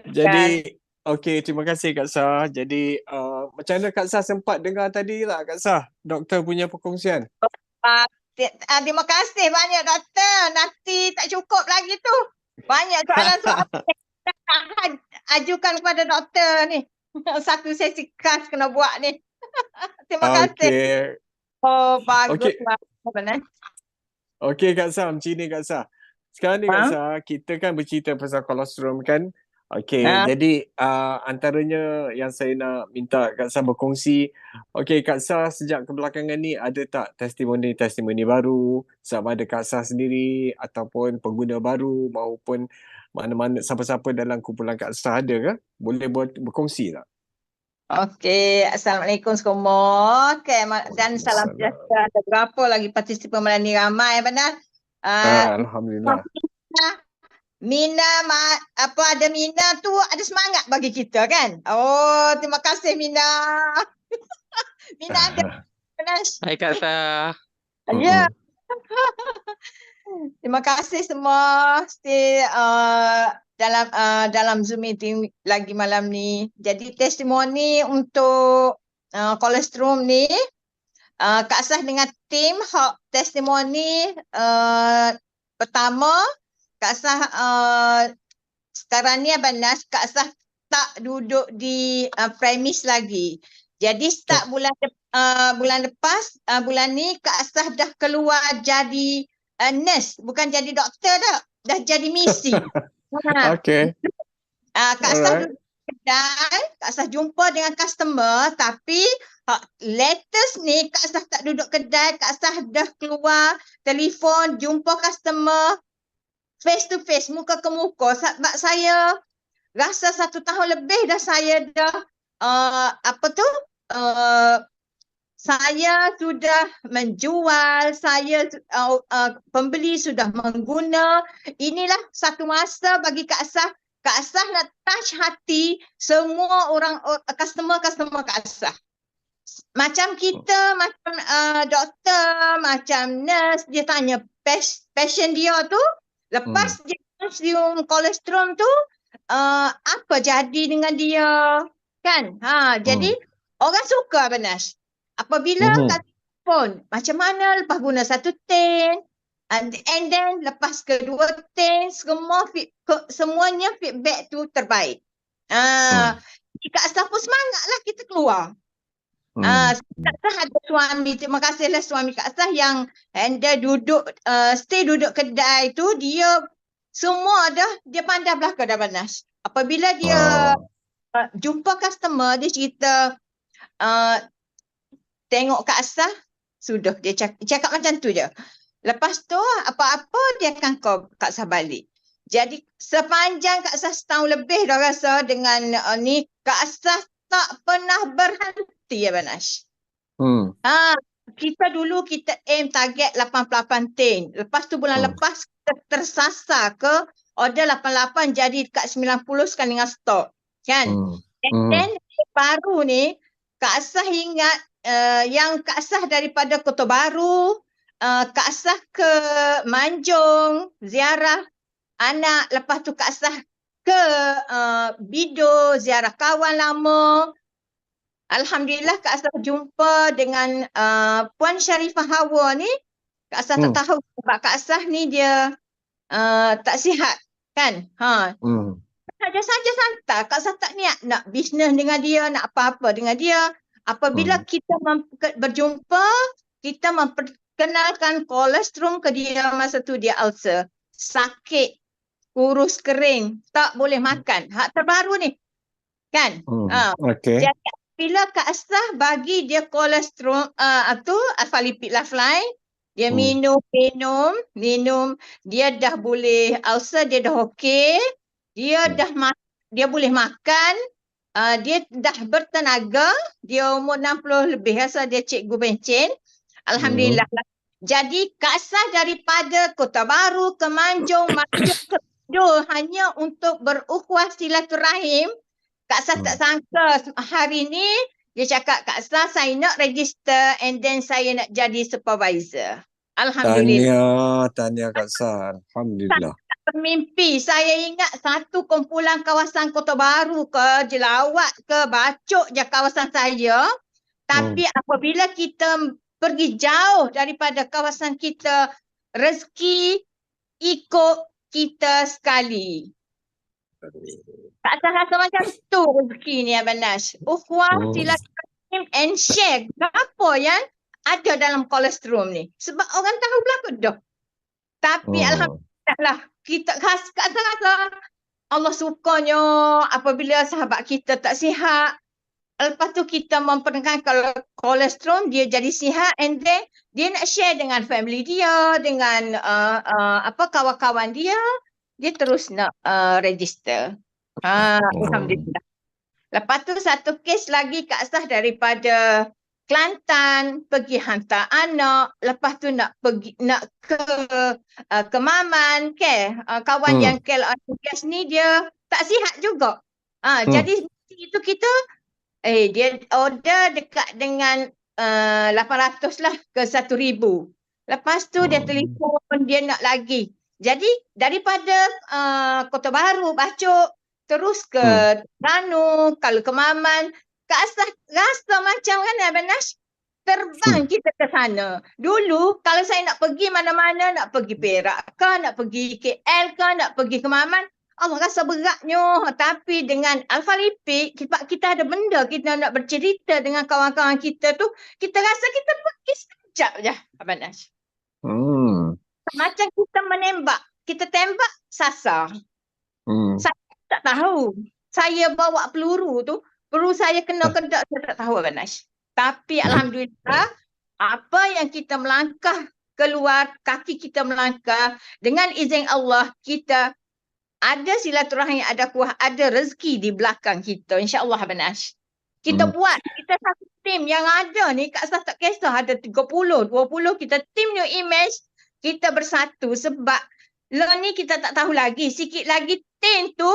Jadi, okey, terima kasih Kak Sah. Jadi, macam mana Kak Sah sempat dengar tadi tak Kak Sah? Doktor punya perkongsian. Terima kasih banyak doktor. Nanti tak cukup lagi tu. Banyak soalan-soalan yang ajukan kepada doktor ni. Satu sesi khas kena buat ni. Terima kasih. Oh, bagus. Okey Kak Sah, macam ni Kak Sah. Sekarang ni Kak Sah, kita kan bercerita pasal colostrum kan. Okey, jadi antaranya yang saya nak minta Kak Sah berkongsi. Okey, Kak Sah sejak kebelakangan ni ada tak testimoni baru sama ada Kak Sah sendiri ataupun pengguna baru maupun Mana-mana siapa-siapa dalam kumpulan Kak Sah ada ke? Boleh berkongsi tak? Okey, Assalamualaikum semua. Okey, dan salam sejahtera. Ada berapa lagi partisipan malam ni? Ramai benar. Alhamdulillah. Mina, ada Mina tu ada semangat bagi kita kan? Oh, terima kasih Mina. Mina ada. Hai Kak Sah. Ya. Terima kasih semua. Stay dalam Zoom meeting lagi malam ni. Jadi testimoni untuk Colostrum ni, Kak Sah dengan tim testimoni pertama, Kak Sah sekarang ni Abanas, Kak Sah tak duduk di premis lagi. Jadi start bulan lepas, bulan ni Kak Sah dah keluar jadi nurse, bukan jadi doktor dah jadi misi. Okay. Kak Sah duduk kedai, Kak Sah jumpa dengan customer, tapi latest ni Kak Sah tak duduk kedai, Kak Sah dah keluar telefon, jumpa customer face to face, muka ke muka. Sebab saya rasa 1 tahun lebih dah saya dah saya sudah menjual, pembeli sudah mengguna. Inilah satu masa bagi Kak Sah. Kak Sah nak touch hati semua orang customer Kak Sah. Macam kita, macam doktor, macam nurse, dia tanya passion dia tu. Lepas dia konsum Colostrum tu, apa jadi dengan dia? Kan? Jadi orang suka Banas. Apabila kat telefon, macam mana lepas guna 1 tin, and then lepas kedua tin, semuanya feedback tu terbaik. Kak Sah pun semangat lah kita keluar. Kak Sah ada suami, terima kasihlah suami Kak Sah yang stay duduk kedai tu, dia semua dia pandai belaka dah Banas. Apabila dia jumpa customer, dia cerita tengok Kak Sah, sudah dia cakap macam tu je. Lepas tu apa-apa dia akan call Kak Sah balik. Jadi sepanjang Kak Sah setahun lebih dah rasa dengan ni, Kak Sah tak pernah berhenti ya Banas. Kita dulu aim target 88 tin. Lepas tu bulan lepas kita tersasar ke order 88 jadi dekat 90 sekali dengan stok. Kan? And then baru ni Kak Sah ingat yang Kak Sah daripada Kota Baru, Kak Sah ke Manjung, ziarah anak. Lepas tu Kak Sah ke Bido, ziarah kawan lama. Alhamdulillah Kak Sah jumpa dengan Puan Sharifah Hawa ni. Kak Sah tak tahu sebab Kak Sah ni dia tak sihat kan. Saja-saja santai. Kak Sah tak niat nak bisnes dengan dia, nak apa-apa dengan dia. Apabila kita berjumpa, kita memperkenalkan Colostrum ke dia. Masa tu dia ulcer, sakit, kurus kering, tak boleh makan. Hak terbaru ni kan. Jadi bila Kak Sah bagi dia Colostrum Lipid Lifeline, dia minum, dia dah boleh ulcer, dia dah okey, dia boleh makan, dia dah bertenaga, dia umur 60 lebih, rasa dia cikgu bencin. Alhamdulillah. Jadi Kak Sah daripada Kota Baru ke Manjung ke Bido hanya untuk berukhuwah silaturahim. Kak Sah tak sangka hari ni dia cakap, Kak Sah saya nak register and then saya nak jadi supervisor. Alhamdulillah. Tahniah Kak Sah. Alhamdulillah. Mimpi. Saya ingat satu kumpulan kawasan Kota Baru ke Jelawat ke Bacok je kawasan saya. Tapi apabila kita pergi jauh daripada kawasan kita, rezeki ikut kita sekali. Tak rasa macam tu rezeki ni Abanas. Ukhuwah, silaturahim and share. Apa yang ada dalam Colostrum ni? Sebab orang tahu belaka dah. Tapi alhamdulillah lah, kita rasa Allah sukanya apabila sahabat kita tak sihat. Lepas tu kita memperkenalkan kalau Colostrum dia jadi sihat, and then dia nak share dengan family dia, dengan kawan-kawan dia. dia terus nak register. Alhamdulillah. Lepas tu satu kes lagi Kak Sah daripada Kelantan pergi hantar anak, lepas tu nak pergi ke Maman kawan yang kes ni dia tak sihat juga. Jadi itu kita dia order dekat dengan 800 lah ke 1,000. Lepas tu dia telefon dia nak lagi. Jadi daripada Kota Baru, Bacok terus ke Terengganu, kalau ke Maman, Kak Sah rasa macam kan Abang Nash, terbang kita ke sana. Dulu kalau saya nak pergi mana-mana, nak pergi Perak ke, nak pergi KL ke, nak pergi ke Maman, Allah rasa beratnya. Tapi dengan Alpha Lipid, kita ada benda kita nak bercerita dengan kawan-kawan kita tu, kita rasa kita pergi sekejap je Abang Nash. Macam kita menembak, kita tembak sasar. Saya tak tahu. Saya bawa peluru tu, peluru saya kena kedak, saya tak tahu Abang Nash. Tapi Alhamdulillah, apa yang kita melangkah keluar, kaki kita melangkah, dengan izin Allah, kita ada silaturahim, ada kuah, ada rezeki di belakang kita. InsyaAllah Abang Nash. Kita buat, kita satu tim yang ada ni, Kak Sah tak kisah, ada 30, 20, kita tim new image, kita bersatu sebab ni kita tak tahu lagi. Sikit lagi tim tu,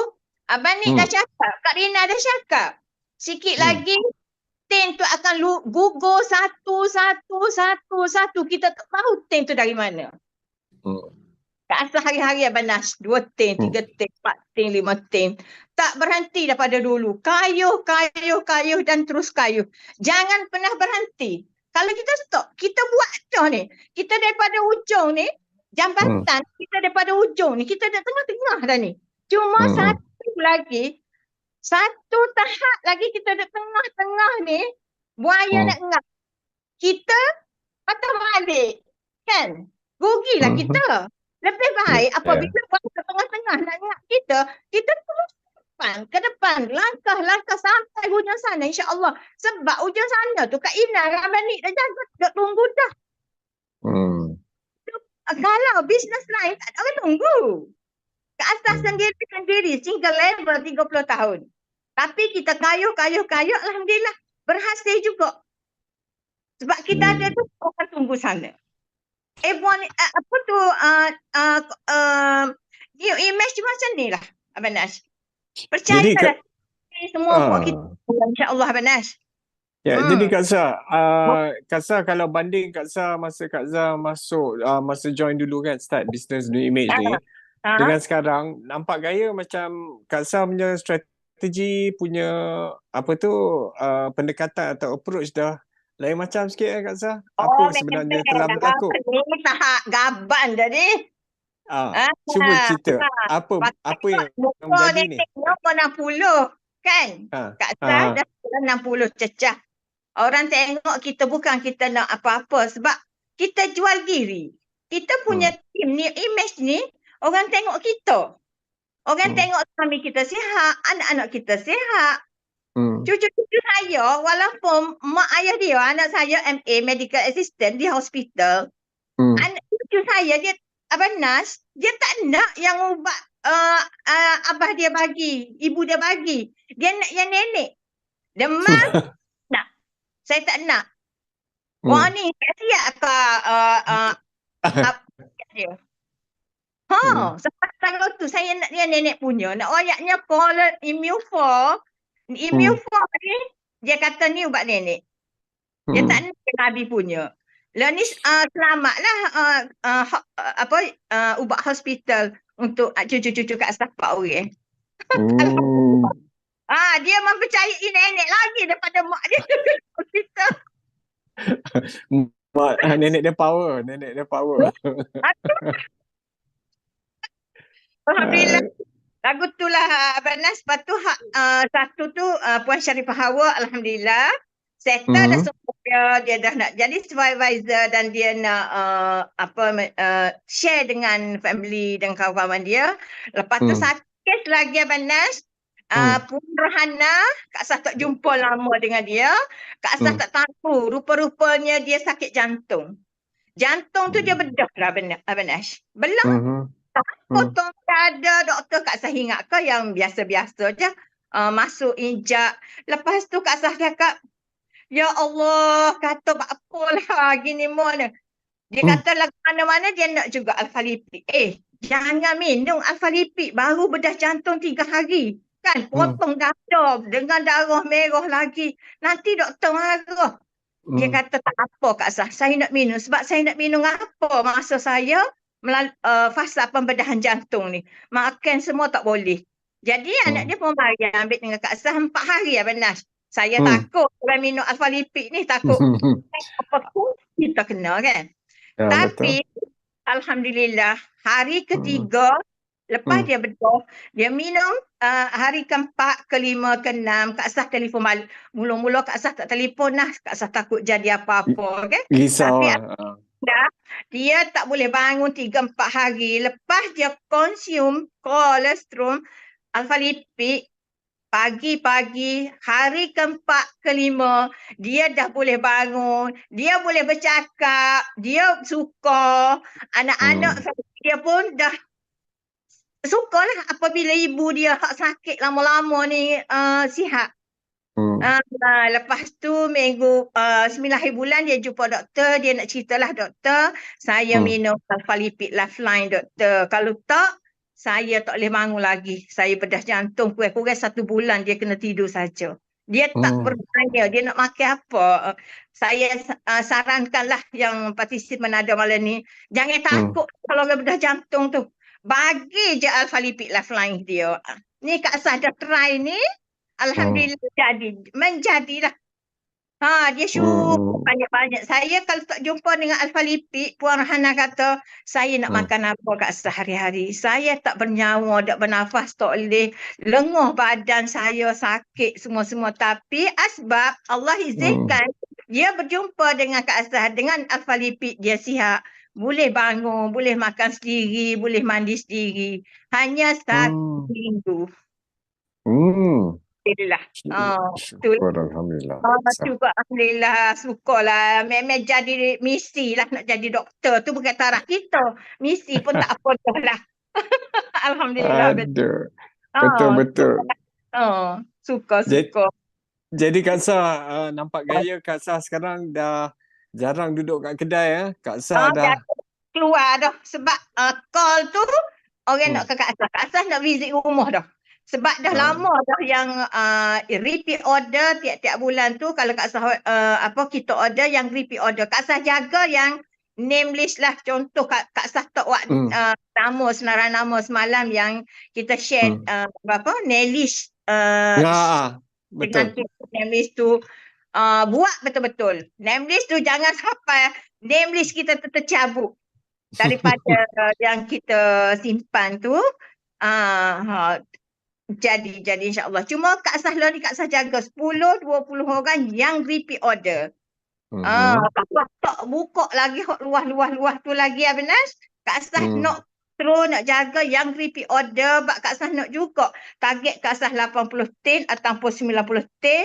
Abang Nik dah cakap, Kak Rina dah cakap. Sikit lagi tim tu akan gugur satu. Kita tak tahu tim tu dari mana. Kak Sah hari-hari Abang Nash, 2 tim, 3 tim, 4 tim, 5 tim. Tak berhenti daripada dulu. Kayuh dan terus kayuh. Jangan pernah berhenti. Kalau kita stop, kita buat dah ni. Kita daripada ujung ni, jambatan, kita daripada ujung ni, kita dah tengah-tengah dah ni. Cuma satu tahap lagi kita ada tengah-tengah ni, buaya nak ngap. Kita patah balik. Kan? Rugilah kita. Lebih baik apabila buaya ke tengah-tengah nak ngap kita terus ke depan. Langkah sampai hujung sana insya-Allah. Sebab hujung sana tu Kak Ina, Abang Nik dah jaga, dah tunggu dah. Kalau bisnes lain tak ada orang tunggu. Kak Sah sendiri single level 30 tahun. Tapi kita kayuh, Alhamdulillah berhasil juga. Sebab kita ada tu orang tunggu sana. New image macam ni lah Abang Nash. Percayalah semua buat kita insya-Allah Abang Nash. Jadi Kak Sah kalau banding Kak Sah masa Kak Sah masuk masa join dulu kan, start business new image ni dengan sekarang, nampak gaya macam Kak Sah punya strategi, punya pendekatan atau approach dah lain macam sikit Kak Sah. Apa sebenarnya telah berlaku? Ini tahap gaban jadi. Cuba cerita apa yang menjadi ni. Nombor 60 kan? Kak Sah dah 60 cecah. Orang tengok kita bukan kita nak apa-apa sebab kita jual diri. Kita punya tim ni, image ni, orang tengok kita. Orang tengok suami kita sihat, anak-anak kita sihat. Cucu-cucu saya, walaupun mak ayah dia, anak saya MA, medical assistant di hospital. Anak cucu saya, dia Abang Nash, dia tak nak yang ubat abah dia bagi, ibu dia bagi. Dia nak yang nenek. Demam, nak. Saya tak nak. Wah ni, tak siap ke dia. Sebab tu saya nak dia nenek punya. Nak wayaknya call ISTIMEWA. ISTIMEWA ni, dia kata ni ubat nenek. Dia tak nak Nabi punya. Lah ni selamatlah ubat hospital untuk cucu-cucu Kak Sah 4 orang. Dia mempercayai nenek lagi daripada mak dia hospital. Nenek dia power. Alhamdulillah. Lagu tu lah Abang Nas. Lepas tu satu tu Puan Syarifah Hawa, Alhamdulillah. Settle dah semua dia dah nak jadi supervisor dan dia nak share dengan family dan kawan-kawan dia. Lepas tu satu kes lagi Abang Nas. Puan Rohana, Kak Sah tak jumpa lama dengan dia. Kak Sah tak tahu, rupa-rupanya dia sakit jantung. Jantung tu dia bedah lah Abang Nash. Belah. Potong dada, doktor Kak Sah ingat ke yang biasa-biasa je. Masuk injak. Lepas tu Kak Sah cakap, ya Allah, kata apalah gini mana. Dia kata lagu mana-mana dia nak juga alfa-lipid. Jangan minum alfa-lipid, baru bedah jantung 3 hari. Kan, potong dada dengan darah merah lagi. Nanti doktor marah. Dia kata tak apa Kak Sah, saya nak minum. Sebab saya nak minum apa masa saya fasa pembedahan jantung ni. Makan semua tak boleh. Jadi anak dia pun mari ambil dengan Kak Sah 4 hari ya benar. Saya takut orang minum alfa-lipid ni takut apa pun kita kena kan. Ya, Tapi betul. alhamdulillah hari ketiga lepas dia bedah, dia minum hari keempat, kelima, keenam, Kak Sah telefon balik. Mula-mula Kak Sah tak telefon lah, Kak Sah takut jadi apa-apa kan. Risau Tapi lah. dia tak boleh bangun 3-4 hari. Lepas dia konsum Colostrum, alfa-lipid, pagi-pagi, hari keempat, kelima, dia dah boleh bangun, dia boleh bercakap, dia suka, anak-anak dia pun dah suka lah apabila ibu dia hak sakit lama-lama ni sihat. Lepas tu minggu 9 hari bulan dia jumpa doktor, dia nak ceritalah doktor, saya minum Lipid Lifeline doktor. Kalau tak, saya tak boleh bangun lagi. Saya bedah jantung kurang-kurang 1 bulan dia kena tidur saja. Dia tak bertanya, dia nak makan apa. Saya sarankanlah yang partisipan ada malam ni, jangan takut kalau dia bedah jantung tu. Bagi je Lipid Lifeline dia. Ni Kak Sah dah try ni. Alhamdulillah menjadilah. Dia syukur banyak-banyak. Saya kalau tak jumpa dengan alfa-lipid, Puan Hana kata, saya nak makan apa Kak Sah hari-hari. Saya tak bernyawa, tak bernafas, tak boleh. Lengah badan saya sakit semua-semua. Tapi asbab Allah izinkan dia berjumpa dengan Kak Sah, dengan alfa-lipid dia sihat. Boleh bangun, boleh makan sendiri, boleh mandi sendiri. Hanya 1 minggu. Alhamdulillah. Syukur Alhamdulillah. Syukur Alhamdulillah. Syukurlah. Memang jadi misi lah nak jadi doktor. Tu bukan tarikh kita. Misi pun tak apa dah lah. Alhamdulillah. Aduh. Betul-betul. Suka. Jadi Kak Sah, nampak gaya Kak Sah sekarang dah jarang duduk kat kedai. Kak Sah dah keluar dah. Sebab call tu orang nak ke Kak Sah. Kak Sah nak visit rumah dah. Sebab dah lama dah yang repeat order tiap-tiap bulan tu. Kalau Kak Sah kita order yang repeat order. Kak Sah jaga yang name list lah. Contoh Kak Sah tak buat nama, senarai nama semalam yang kita share name list dengan name list tu. Buat betul-betul. Name list tu jangan sampai name list kita tercabut daripada yang kita simpan tu. Jadi insyaAllah. Cuma Kak Sah ni Kak Sah jaga 10-20 orang yang repeat order. Kak tak buka lagi luah-luah tu lagi Abnas. Kak Sah nak terus nak jaga yang repeat order. Kak Sah nak juga target Kak Sah 80 tin ataupun 90 tin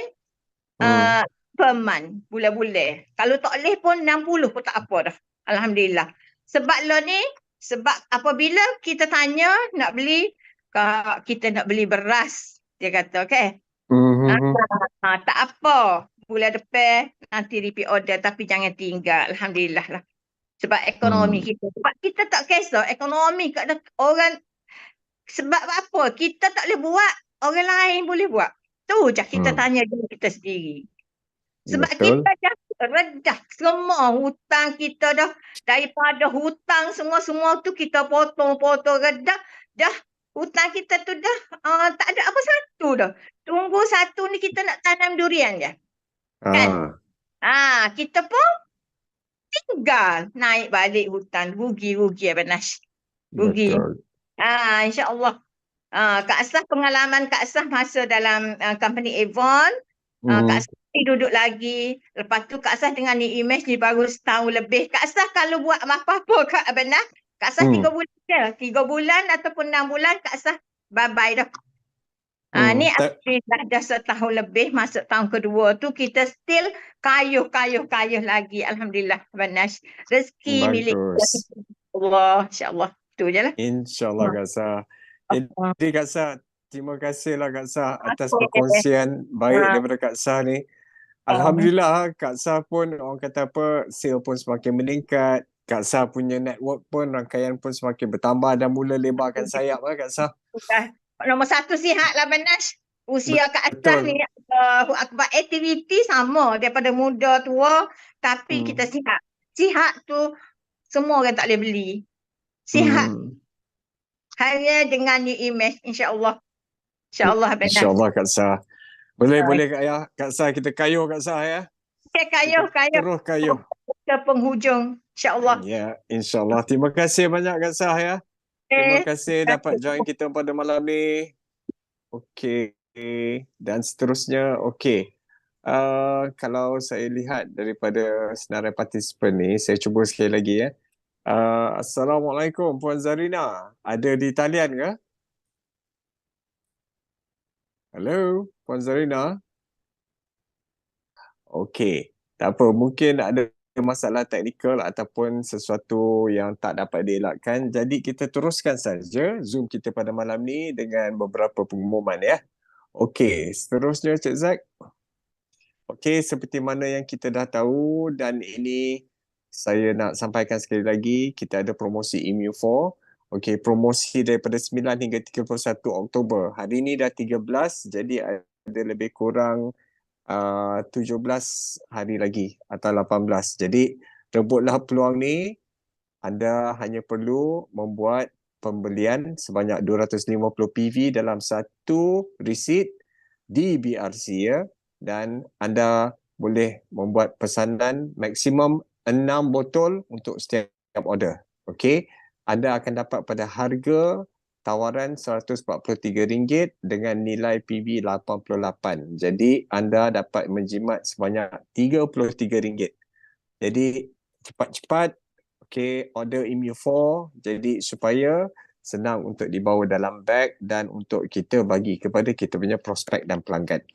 per month, bulan-bulan. Kalau tak boleh pun 60 pun tak apa dah. Alhamdulillah. Sebab ni, sebab apabila kita tanya nak beli, kita nak beli beras, dia kata, okay. Tak apa, bulan depan nanti repeat order, tapi jangan tinggal. Alhamdulillah lah. Sebab ekonomi kita. Sebab kita tak kisah ekonomi kat orang. Sebab apa? Kita tak boleh buat, orang lain boleh buat. Tu je kita tanya diri kita sendiri. Sebab kita dah redah semua hutang kita dah. Daripada hutang semua-semua tu kita potong-potong redah. Dah hutang kita tu dah tak ada apa satu dah. Tunggu satu ni kita nak tanam durian je. Kan? Kita pun tinggal naik balik hutang. Rugi Abnas. Rugi. InsyaAllah. Kak Sah, pengalaman Kak Sah masa dalam company Avon. Kak Sah duduk lagi. Lepas tu Kak Sah dengan ni image ni baru setahun lebih. Kak Sah kalau buat apa-apa Kak Abnas, Kak Sah 3 bulan je. 3 bulan ataupun 6 bulan Kak Sah bye-bye dah. Ni alhamdulillah dah setahun lebih, masuk tahun kedua tu kita still kayuh lagi. Alhamdulillah Abnas. Rezeki milik Allah, insya-Allah. Itu je lah. InsyaAllah Kak Sah. Jadi Kak Sah, terima kasihlah Kak Sah atas perkongsian baik daripada Kak Sah ni. Alhamdulillah Kak Sah pun orang kata apa, sale pun semakin meningkat. Kak Sah punya network pun, rangkaian pun semakin bertambah dan mula lebarkan sayap lah Kak Sah. Nombor satu sihat lah Benas. Usia Kak Sah ni buat aktiviti sama daripada muda tua, tapi kita sihat. Sihat tu semua orang tak boleh beli. Sihat. Hanya dengan new image, insya-Allah. InsyaAllah Benas. InsyaAllah Kak Sah. Boleh Kak Sah, kita kayuh Kak Sah ya. Okay, kayuh. Terus kayuh. Ke penghujung, insya-Allah. Ya, insya-Allah. Terima kasih banyak Kak Sah ya. Terima kasih dapat join kita pada malam ni. Okey. Dan seterusnya, okey. Kalau saya lihat daripada senarai partisipan ni, saya cuba sekali lagi ya. Assalamualaikum Puan Zarina. Ada di talian ke? Hello, Puan Zarina. Okey. Tak apa, mungkin ada masalah teknikal ataupun sesuatu yang tak dapat dielakkan. Jadi kita teruskan saja Zoom kita pada malam ni dengan beberapa pengumuman ya. Okey, seterusnya Cik Zak. Okey, seperti mana yang kita dah tahu dan ini saya nak sampaikan sekali lagi, kita ada promosi IMU4. Okey, promosi daripada 9 hingga 31 Oktober. Hari ini dah 13, jadi ada lebih kurang 17 hari lagi atau 18. Jadi rebutlah peluang ni. Anda hanya perlu membuat pembelian sebanyak 250 PV dalam satu resit di BRC ya, dan anda boleh membuat pesanan maksimum 6 botol untuk setiap order. Okey, anda akan dapat pada harga tawaran RM143 dengan nilai PV 88. Jadi anda dapat menjimat sebanyak RM33. Jadi cepat-cepat order IMU4 jadi supaya senang untuk dibawa dalam beg dan untuk kita bagi kepada kita punya prospek dan pelanggan.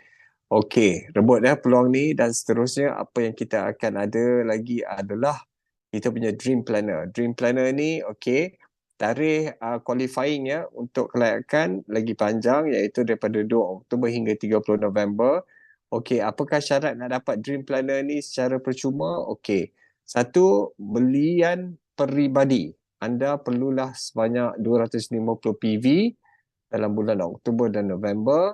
Okey, rebut peluang ni dan seterusnya apa yang kita akan ada lagi adalah kita punya Dream Planner. Dream Planner ni tarikh qualifying untuk kelayakan lagi panjang iaitu daripada 2 Oktober hingga 30 November. Okey, apakah syarat nak dapat Dream Planner ni secara percuma? Okey. Satu, belian peribadi. Anda perlulah sebanyak 250 PV dalam bulan Oktober dan November,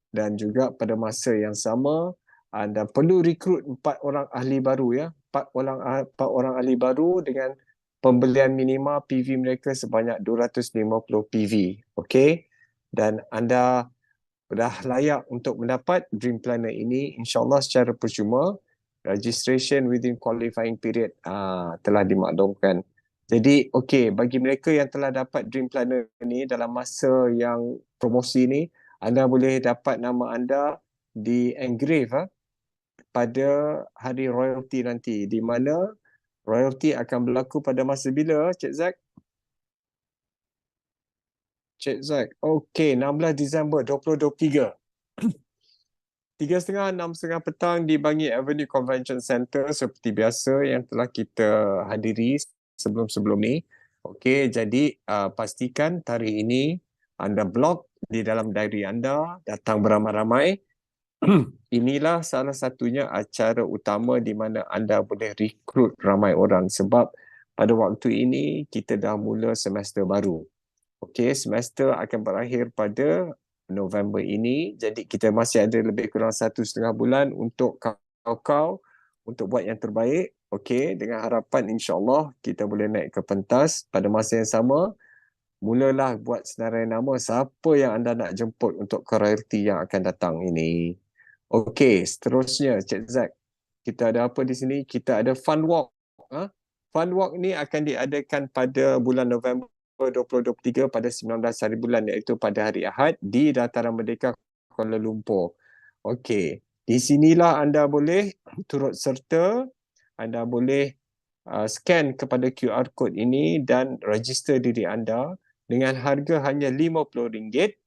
dan juga pada masa yang sama anda perlu rekrut 4 orang ahli baru ya. 4 orang ahli baru dengan pembelian minima PV mereka sebanyak 250 PV. Okey. Dan anda dah layak untuk mendapat Dream Planner ini insya-Allah secara percuma. Registration within qualifying period telah dimaklumkan. Jadi bagi mereka yang telah dapat Dream Planner ni dalam masa yang promosi ni, anda boleh dapat nama anda di engrave pada hari royalty nanti, di mana royalty akan berlaku pada masa bila Cik Zak? Cik Zak, 16 Disember 2023. 3.30, 6.30 petang di Bangi Avenue Convention Center seperti biasa yang telah kita hadiri sebelum-sebelum ni. Okey, jadi pastikan tarikh ini anda blok di dalam diary anda, datang beramai-ramai. Inilah salah satunya acara utama di mana anda boleh rekrut ramai orang sebab pada waktu ini kita dah mula semester baru. Okey, semester akan berakhir pada November ini, jadi kita masih ada lebih kurang 1.5 bulan untuk kau untuk buat yang terbaik. Okey, dengan harapan insya-Allah kita boleh naik ke pentas pada masa yang sama. Mulalah buat senarai nama siapa yang anda nak jemput untuk royalty yang akan datang ini. Okey, seterusnya Cik Zak, kita ada apa di sini? Kita ada fun walk. Fun walk ni akan diadakan pada bulan November 2023 pada 19 hari bulan iaitu pada hari Ahad di Dataran Merdeka Kuala Lumpur. Okey, di sinilah anda boleh turut serta, anda boleh scan kepada QR code ini dan register diri anda dengan harga hanya RM50.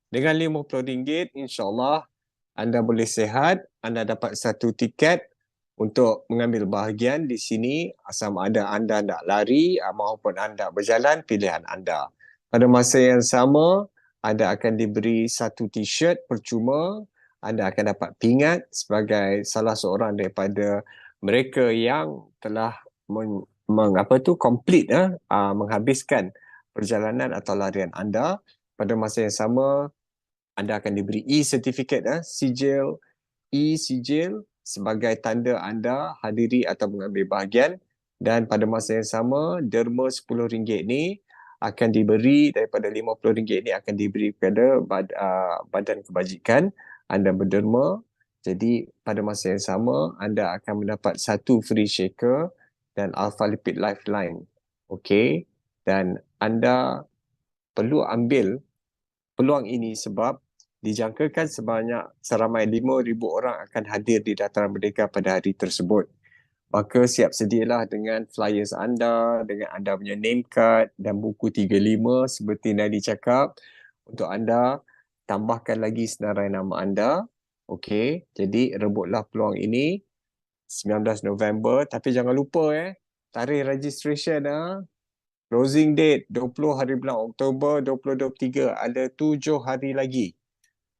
Dengan RM50 insya-Allah anda boleh sihat, anda dapat satu tiket untuk mengambil bahagian di sini, sama ada anda nak lari maupun anda berjalan, pilihan anda. Pada masa yang sama, anda akan diberi satu t-shirt percuma. Anda akan dapat pingat sebagai salah seorang daripada mereka yang telah menghabiskan perjalanan atau larian anda. Pada masa yang sama, anda akan diberi e-certificate, sijil, e-sijil sebagai tanda anda hadiri atau mengambil bahagian. Dan pada masa yang sama, derma RM10 ni akan diberi, daripada RM50 ni akan diberi kepada badan kebajikan anda berderma. Jadi pada masa yang sama, anda akan mendapat satu free shaker dan Alpha Lipid Lifeline. Okey, dan anda perlu ambil peluang ini sebab dijangkakan seramai 5,000 orang akan hadir di Dataran Merdeka pada hari tersebut. Maka siap sedialah dengan flyers anda, dengan anda punya name card dan buku 35 seperti Nadi cakap. Untuk anda, tambahkan lagi senarai nama anda. Okey, jadi rebutlah peluang ini 19 November. Tapi jangan lupa tarikh registration closing date 20 hari bulan Oktober 2023. Ada 7 hari lagi.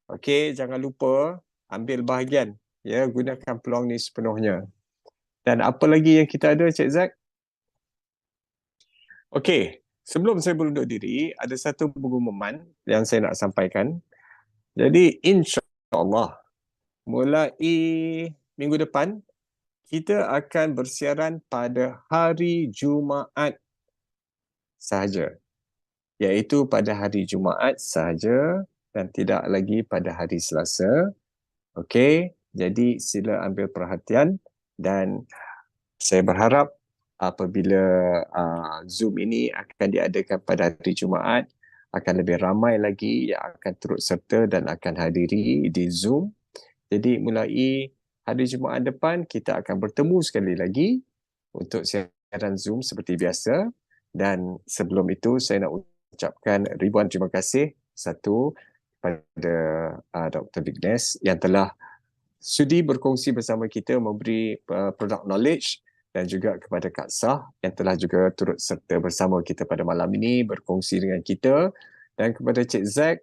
Okey, jangan lupa ambil bahagian. Ya, gunakan peluang ni sepenuhnya. Dan apa lagi yang kita ada, Cik Zak? Okey, sebelum saya berundur diri, ada satu pengumuman yang saya nak sampaikan. Jadi, insya-Allah, mulai minggu depan, kita akan bersiaran pada hari Jumaat sahaja. Iaitu pada hari Jumaat sahaja dan tidak lagi pada hari Selasa. Okey, jadi sila ambil perhatian dan saya berharap apabila Zoom ini akan diadakan pada hari Jumaat, akan lebih ramai lagi yang akan turut serta dan akan hadiri di Zoom. Jadi mulai hari Jumaat depan, kita akan bertemu sekali lagi untuk siaran Zoom seperti biasa. Dan sebelum itu, saya nak ucapkan ribuan terima kasih satu kepada Dr. Vicknes yang telah sudi berkongsi bersama kita, memberi product knowledge, dan juga kepada Kak Sah yang telah juga turut serta bersama kita pada malam ini, berkongsi dengan kita, dan kepada Cik Zak,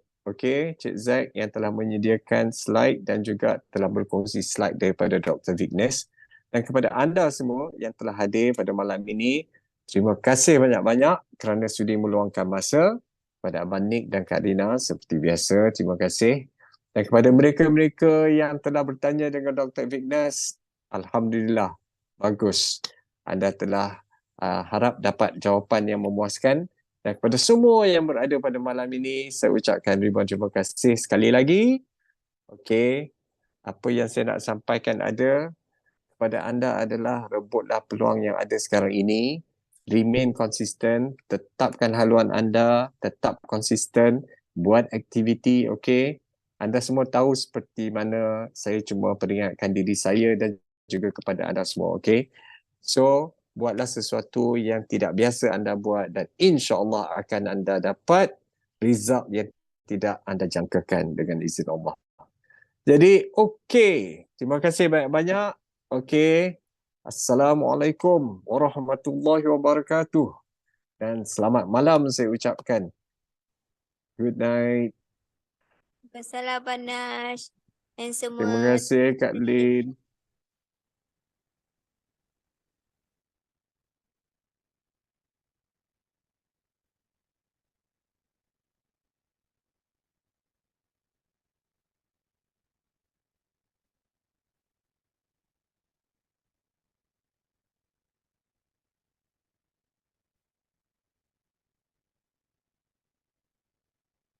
Cik Zak yang telah menyediakan slide dan juga telah berkongsi slide daripada Dr. Vicknes, dan kepada anda semua yang telah hadir pada malam ini, terima kasih banyak-banyak kerana sudi meluangkan masa. Kepada Abang Nick dan Kak Rina seperti biasa, terima kasih. Dan kepada mereka-mereka yang telah bertanya dengan Dr. Vicknes, Alhamdulillah, bagus. Anda telah harap dapat jawapan yang memuaskan. Dan kepada semua yang berada pada malam ini, saya ucapkan ribuan terima kasih sekali lagi. Okey, apa yang saya nak sampaikan kepada anda adalah rebutlah peluang yang ada sekarang ini. Remain konsisten, tetapkan haluan anda, tetap konsisten, buat aktiviti, okey. Anda semua tahu seperti mana saya cuma peringatkan diri saya dan juga kepada anda semua, okey. So, buatlah sesuatu yang tidak biasa anda buat dan insya-Allah akan anda dapat result yang tidak anda jangkakan dengan izin Allah. Jadi, okey. Terima kasih banyak-banyak. Okey. Assalamualaikum warahmatullahi wabarakatuh. Dan selamat malam saya ucapkan. Good night. Wassalam Nash dan semua. Terima kasih Kak Lin.